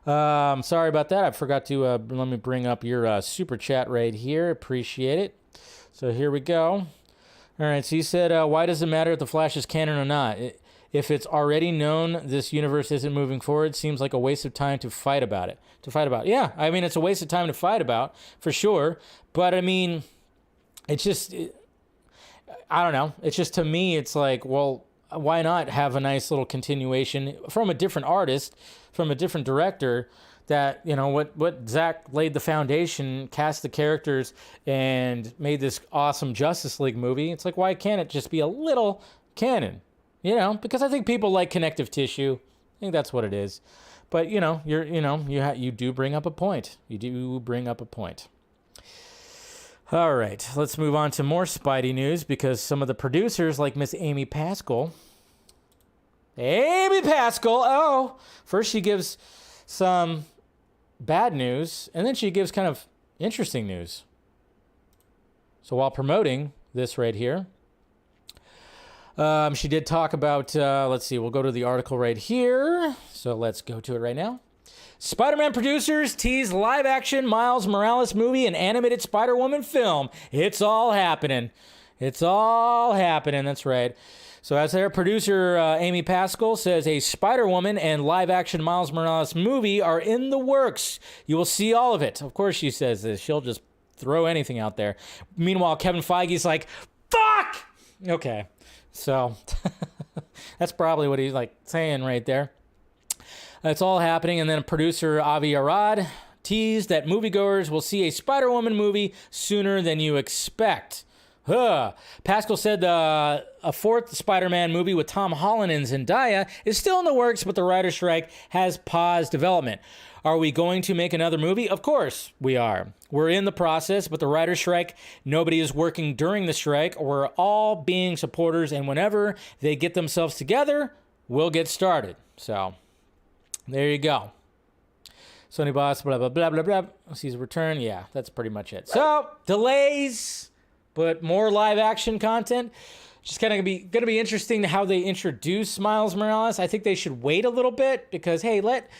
Sorry about that. I forgot to let me bring up your super chat right here. Appreciate it. So here we go. All right, so you said, why does it matter if the Flash is canon or not? If it's already known this universe isn't moving forward, seems like a waste of time to fight about it. Yeah, I mean, it's a waste of time to fight about, for sure. But, I mean, it's just, I don't know. It's just, to me, it's like, well, why not have a nice little continuation from a different artist, from a different director, that, you know, what Zack laid the foundation, cast the characters, and made this awesome Justice League movie. It's like, why can't it just be a little canon? You know, because I think people like connective tissue. I think that's what it is. But, you know, you do bring up a point. All right, let's move on to more Spidey news, because some of the producers, like Miss Amy Pascal, first she gives some bad news, and then she gives kind of interesting news. So while promoting this right here, she did talk about, let's see, we'll go to the article right here. So let's go to it right now. Spider-Man producers tease live-action Miles Morales movie and animated Spider-Woman film. It's all happening. That's right. So as their producer, Amy Pascal, says, a Spider-Woman and live-action Miles Morales movie are in the works. You will see all of it. Of course she says this. She'll just throw anything out there. Meanwhile, Kevin Feige's like, fuck! Okay. So that's probably what he's like saying right there. It's all happening. And then producer Avi Arad teased that moviegoers will see a Spider-Woman movie sooner than you expect. Pascal said a fourth Spider-Man movie with Tom Holland and Zendaya is still in the works, but the writer's strike has paused development. Are we going to make another movie? Of course we are. We're in the process, but the writer's strike, nobody is working during the strike. We're all being supporters, and whenever they get themselves together, we'll get started. So there you go. Sony boss, blah, blah, blah, blah, blah. Sees a return. Yeah, that's pretty much it. So delays, but more live action content. Just kind of gonna be interesting how they introduce Miles Morales. I think they should wait a little bit, because hey, let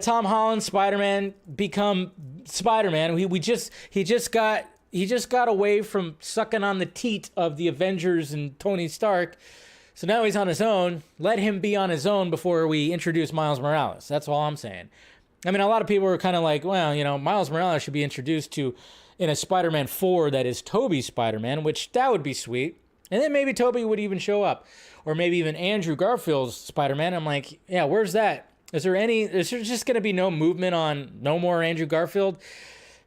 Tom Holland Spider-Man become Spider-Man. He just got away from sucking on the teat of the Avengers and Tony Stark. So now he's on his own. Let him be on his own before we introduce Miles Morales. That's all I'm saying. I mean, a lot of people are kind of like, well, you know, Miles Morales should be introduced to in a Spider-Man 4 that is Tobey's Spider-Man, which that would be sweet. And then maybe Tobey would even show up. Or maybe even Andrew Garfield's Spider-Man. I'm like, yeah, where's that? Is there just going to be no movement on no more Andrew Garfield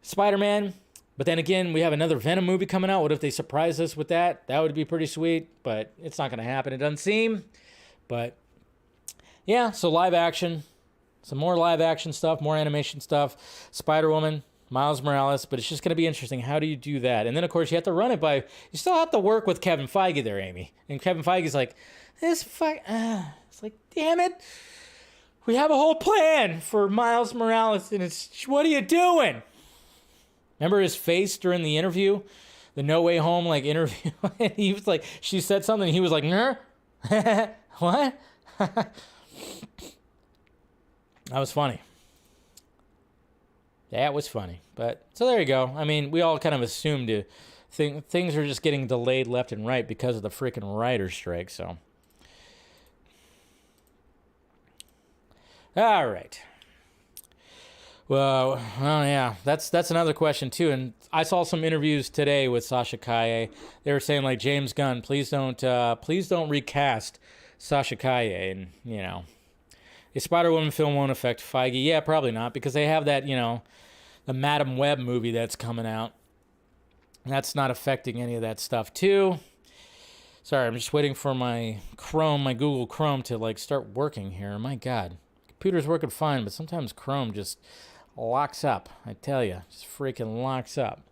Spider-Man? But then again, we have another Venom movie coming out. What if they surprise us with that? That would be pretty sweet, but it's not going to happen, it doesn't seem. But yeah, so live action. Some more live action stuff, more animation stuff. Spider-Woman. Miles Morales, but it's just going to be interesting. How do you do that? And then, of course, you have to run it by... You still have to work with Kevin Feige there, Amy. And Kevin Feige's like, it's like, damn it. We have a whole plan for Miles Morales, and it's... What are you doing? Remember his face during the interview? The No Way Home, like, interview? And he was like... She said something, and he was like, "Nah." What? That was funny. That was funny. But, so there you go. I mean, we all kind of assumed things are just getting delayed left and right because of the freaking writer's strike, so. All right. Well, yeah, that's another question, too. And I saw some interviews today with Sasha Calle. They were saying, like, James Gunn, please don't recast Sasha Calle. And, you know, a Spider-Woman film won't affect Feige. Yeah, probably not, because they have that, you know, the Madam Web movie that's coming out. That's not affecting any of that stuff, too. Sorry, I'm just waiting for my Google Chrome to, like, start working here. My God. Computer's working fine, but sometimes Chrome just locks up. I tell you, just freaking locks up.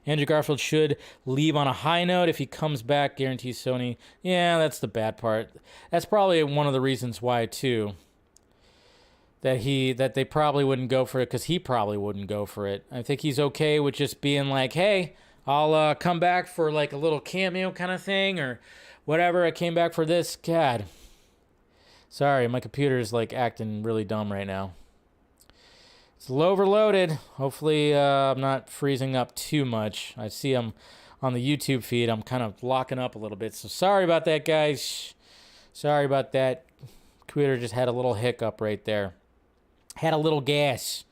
Andrew Garfield should leave on a high note. If he comes back, guarantees Sony. Yeah, that's the bad part. That's probably one of the reasons why, too. That they probably wouldn't go for it, because he probably wouldn't go for it. I think he's okay with just being like, hey, I'll come back for like a little cameo kind of thing or whatever. I came back for this. God. Sorry, my computer is like acting really dumb right now. It's overloaded. Hopefully I'm not freezing up too much. I see I'm on the YouTube feed. I'm kind of locking up a little bit. So sorry about that, guys. Sorry about that. Computer just had a little hiccup right there. Had a little gas.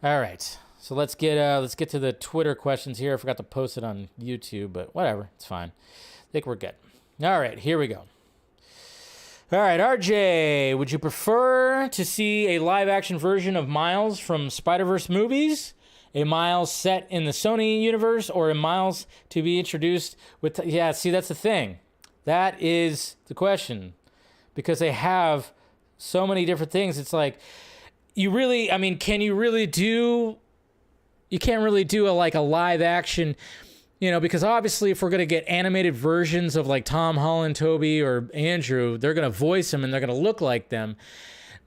All right. So let's get to the Twitter questions here. I forgot to post it on YouTube, but whatever. It's fine. I think we're good. All right. Here we go. All right, RJ, would you prefer to see a live-action version of Miles from SpiderVerse movies? A Miles set in the Sony universe, or a Miles to be introduced with... Yeah, see, that's the thing. That is the question. Because they have so many different things. It's like... can you really do... You can't really do a live action, you know, because obviously if we're going to get animated versions of like Tom Holland, Toby, or Andrew, they're going to voice them and they're going to look like them.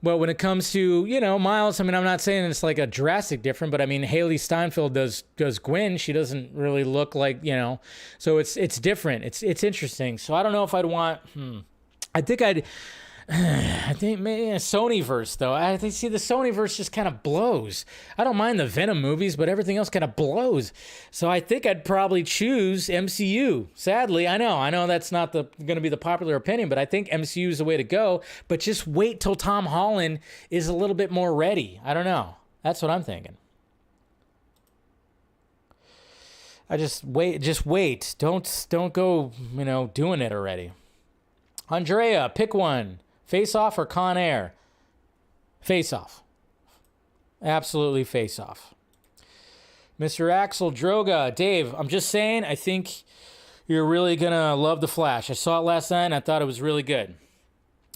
But when it comes to, you know, Miles, I mean, I'm not saying it's like a drastic difference, but I mean, Haley Steinfeld does Gwen. She doesn't really look like, you know, so it's different. It's interesting. So I don't know if I'd want, I think maybe Sonyverse, though. I think, see, the Sonyverse just kind of blows. I don't mind the Venom movies, but everything else kind of blows. So I think I'd probably choose MCU. Sadly, I know that's not going to be the popular opinion, but I think MCU is the way to go. But just wait till Tom Holland is a little bit more ready. I don't know. That's what I'm thinking. Just wait. Don't go, you know, doing it already. Andrea, pick one. Face Off or Con Air? Face Off. Absolutely Face Off. Mr. Axel Droga. Dave, I'm just saying, I think you're really going to love The Flash. I saw it last night and I thought it was really good.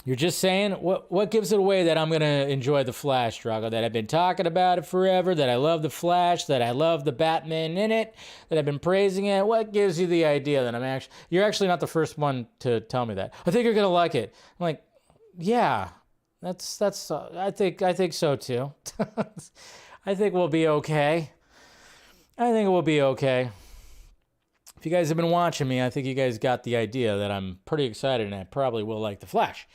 You're just saying, what gives it away that I'm going to enjoy The Flash, Drago? That I've been talking about it forever, that I love The Flash, that I love the Batman in it, that I've been praising it. What gives you the idea that you're actually not the first one to tell me that. I think you're going to like it. I'm like, yeah, that's I think so too. I think we'll be okay. If you guys have been watching me, I think you guys got the idea that I'm pretty excited and I probably will like The Flash.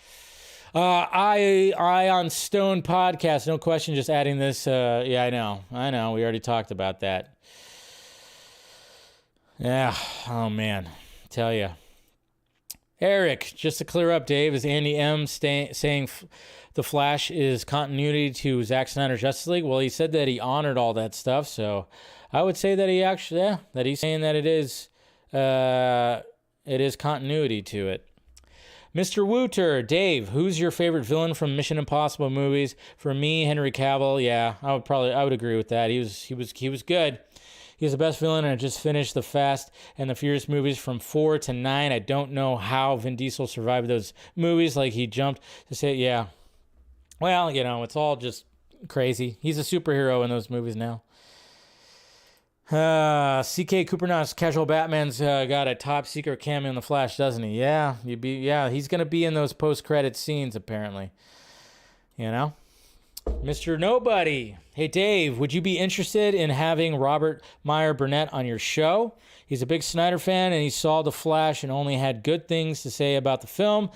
I on Stone Podcast, no question, just adding this. Yeah, I know. We already talked about that. Yeah, oh man, tell ya. Eric, just to clear up, Dave, is Andy M. saying The Flash is continuity to Zack Snyder's Justice League? Well, he said that he honored all that stuff, so I would say that that he's saying that it is continuity to it. Mr. Wooter, Dave, who's your favorite villain from Mission Impossible movies? For me, Henry Cavill. Yeah, I would agree with that. He was good. He's the best villain, and I just finished the Fast and the Furious movies from 4 to 9. I don't know how Vin Diesel survived those movies. Like, he jumped to say, yeah. Well, you know, it's all just crazy. He's a superhero in those movies now. CK Coopernos, Casual Batman's got a top secret cameo in The Flash, doesn't he? Yeah, he's gonna be in those post-credit scenes apparently. You know, Mr. Nobody. Hey Dave, would you be interested in having Robert Meyer Burnett on your show? He's a big Snyder fan and he saw The Flash and only had good things to say about the film.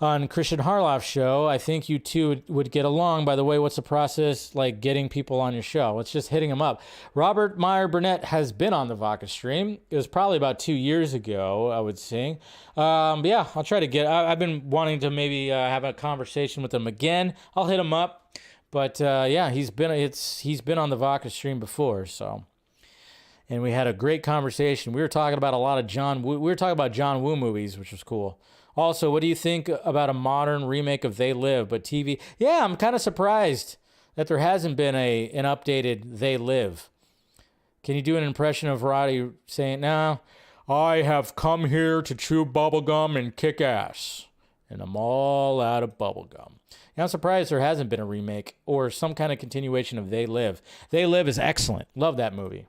On Christian Harloff's show, I think you two would get along. By the way, what's the process like getting people on your show? It's just hitting them up. Robert Meyer Burnett has been on the Vodka stream. It was probably about 2 years ago, I would say. Yeah, I'll try to get. I've been wanting to maybe have a conversation with him again. I'll hit him up. But yeah, he's been on the Vodka stream before, so. And we had a great conversation. We were talking about a lot of John Woo movies, which was cool. Also, what do you think about a modern remake of They Live, but TV? Yeah, I'm kind of surprised that there hasn't been an updated They Live. Can you do an impression of Roddy saying, "No, I have come here to chew bubblegum and kick ass, and I'm all out of bubblegum." Yeah, I'm surprised there hasn't been a remake or some kind of continuation of They Live. They Live is excellent. Love that movie.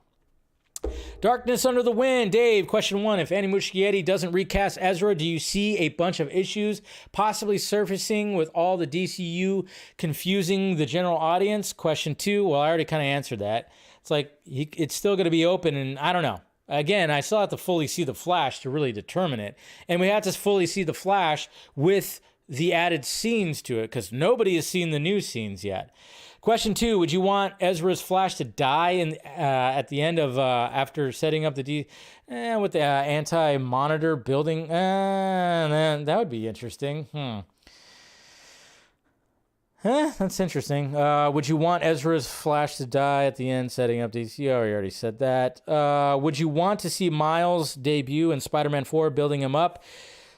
Darkness Under the Wind. Dave, question 1. If Andy Muschietti doesn't recast Ezra, do you see a bunch of issues possibly surfacing with all the DCU confusing the general audience? Question 2. Well, I already kind of answered that. It's like, it's still going to be open, and I don't know. Again, I still have to fully see The Flash to really determine it. And we have to fully see The Flash with the added scenes to it, because nobody has seen the new scenes yet. Question 2, would you want Ezra's Flash to die at the end of, after setting up with the anti-monitor building? That would be interesting. That's interesting. Would you want Ezra's Flash to die at the end setting up DCU? I already said that. Would you want to see Miles debut in Spider-Man 4 building him up?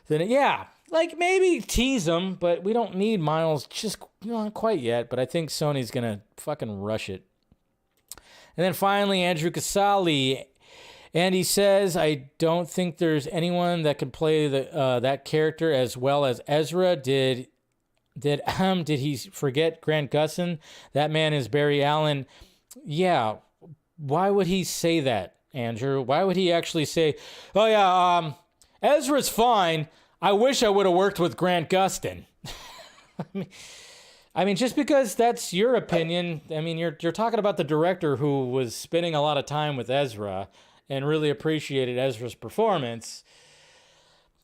Then, yeah. Like, maybe tease him, but we don't need Miles just not quite yet. But I think Sony's going to fucking rush it. And then finally, Andrew Casali. Andy says, I don't think there's anyone that can play that character as well as Ezra. Did he forget Grant Gustin? That man is Barry Allen. Yeah. Why would he say that, Andrew? Why would he actually say, oh yeah, Ezra's fine. I wish I would have worked with Grant Gustin. I mean, just because that's your opinion, I mean, you're talking about the director who was spending a lot of time with Ezra and really appreciated Ezra's performance.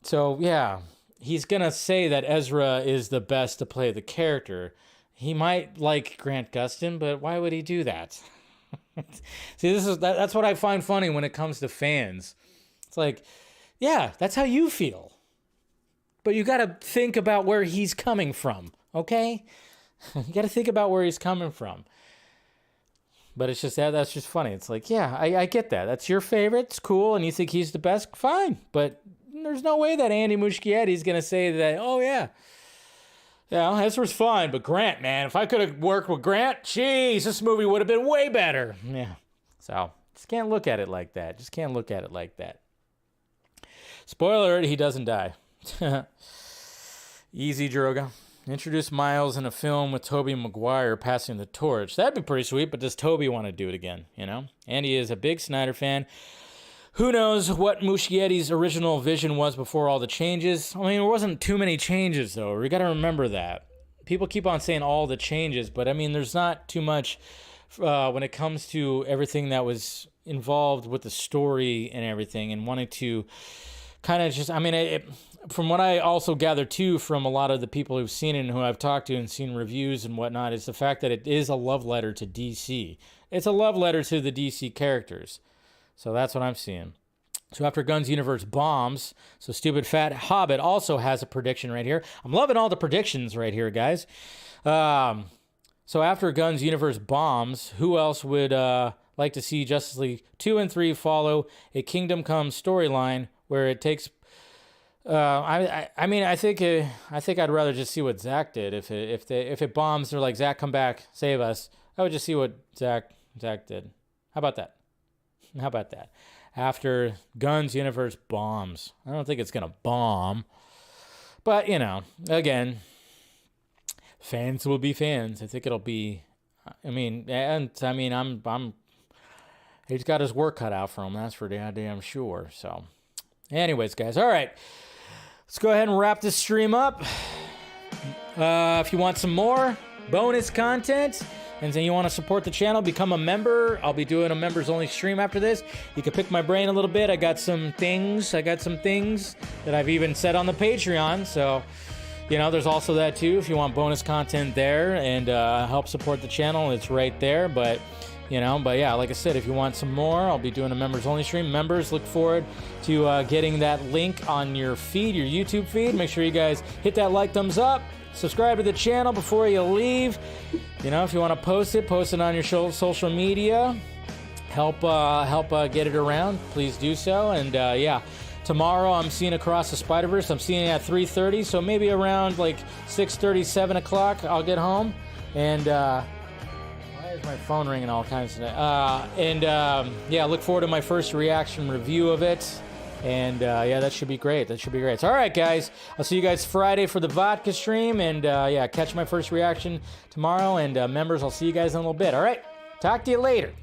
So, yeah, he's going to say that Ezra is the best to play the character. He might like Grant Gustin, but why would he do that? See, that's what I find funny when it comes to fans. It's like, yeah, that's how you feel. But you got to think about where he's coming from, okay? You got to think about where he's coming from. But it's just that's just funny. It's like, yeah, I get that. That's your favorite. It's cool, and you think he's the best. Fine. But there's no way that Andy Muschietti is going to say that, oh, yeah. Yeah, Ezra's fine, but Grant, man, if I could have worked with Grant, jeez, this movie would have been way better. Yeah. So, just can't look at it like that. Just can't look at it like that. Spoiler alert, he doesn't die. Easy, Droga. Introduce Miles in a film with Tobey Maguire passing the torch. That'd be pretty sweet, but does Tobey want to do it again, you know? Andy is a big Snyder fan. Who knows what Muschietti's original vision was before all the changes? I mean, there wasn't too many changes, though. We got to remember that. People keep on saying all the changes, but I mean, there's not too much when it comes to everything that was involved with the story and everything, and wanting to kind of just, I mean, from what I also gather too from a lot of the people who've seen it and who I've talked to and seen reviews and whatnot, is the fact that it is a love letter to DC. It's a love letter to the DC characters. So that's what I'm seeing. So after Gunn's universe bombs, so Stupid Fat Hobbit also has a prediction right here. I'm loving all the predictions right here, guys. So after Gunn's universe bombs, who else would like to see Justice League 2 and 3 follow a Kingdom Come storyline where it takes... I think I'd rather just see what Zack did. If it bombs, they're like, Zack, come back, save us. I would just see what Zack did. How about that? After Gunn's universe bombs, I don't think it's gonna bomb, but you know, again, fans will be fans. I think it'll be. I'm he's got his work cut out for him. That's for damn sure. So, anyways, guys, all right, let's go ahead and wrap this stream up. If you want some more bonus content and then you want to support the channel, become a member. I'll be doing a members only stream after this. You can pick my brain a little bit. I got some things that I've even said on the Patreon. So, you know, there's also that too. If you want bonus content there and help support the channel, it's right there. But, you know, yeah, like I said, if you want some more, I'll be doing a members only stream. Members, look forward to getting that link on your feed, your YouTube feed. Make sure you guys hit that like, thumbs up. Subscribe to the channel before you leave. You know, if you want to post it on your social media. Help get it around. Please do so. And yeah, tomorrow I'm seeing Across the SpiderVerse. I'm seeing it at 3:30, so maybe around like 6:30, 7 o'clock I'll get home. And why is my phone ringing all kinds of yeah, look forward to my first reaction review of it. And yeah, that should be great. So, all right, guys, I'll see you guys Friday for the vodka stream. And yeah, catch my first reaction tomorrow. And members, I'll see you guys in a little bit. All right, talk to you later.